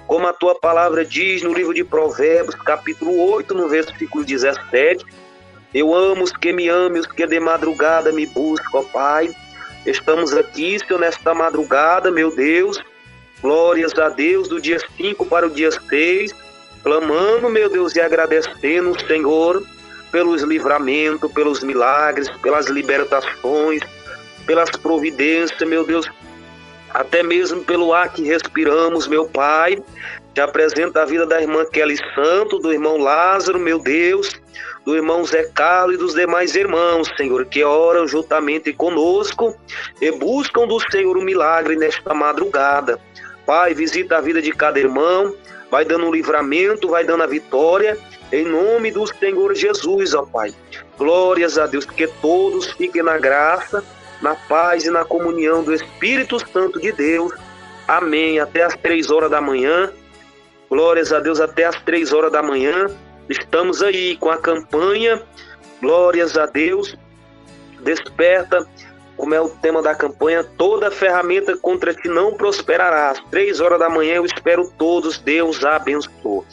Como a tua palavra diz no livro de Provérbios, capítulo 8, no versículo 17, eu amo os que me amam, os que de madrugada me buscam, ó Pai. Estamos aqui, Senhor, nesta madrugada, meu Deus, glórias a Deus, do dia 5 para o dia 6, clamando, meu Deus, e agradecendo, Senhor, pelos livramentos, pelos milagres, pelas libertações, pelas providências, meu Deus, até mesmo pelo ar que respiramos, meu Pai. Te apresento a vida da irmã Kelly Santo, do irmão Lázaro, meu Deus, do irmão Zé Carlos e dos demais irmãos, Senhor, que oram juntamente conosco e buscam do Senhor o milagre nesta madrugada. Pai, visita a vida de cada irmão, vai dando um livramento, vai dando a vitória, em nome do Senhor Jesus, ó Pai. Glórias a Deus, que todos fiquem na graça, na paz e na comunhão do Espírito Santo de Deus. Amém. Até às 3 horas da manhã. Glórias a Deus, até às 3 horas da manhã. Estamos aí com a campanha. Glórias a Deus. Desperta, como é o tema da campanha, toda ferramenta contra ti não prosperará. Às 3 horas da manhã eu espero todos. Deus abençoe.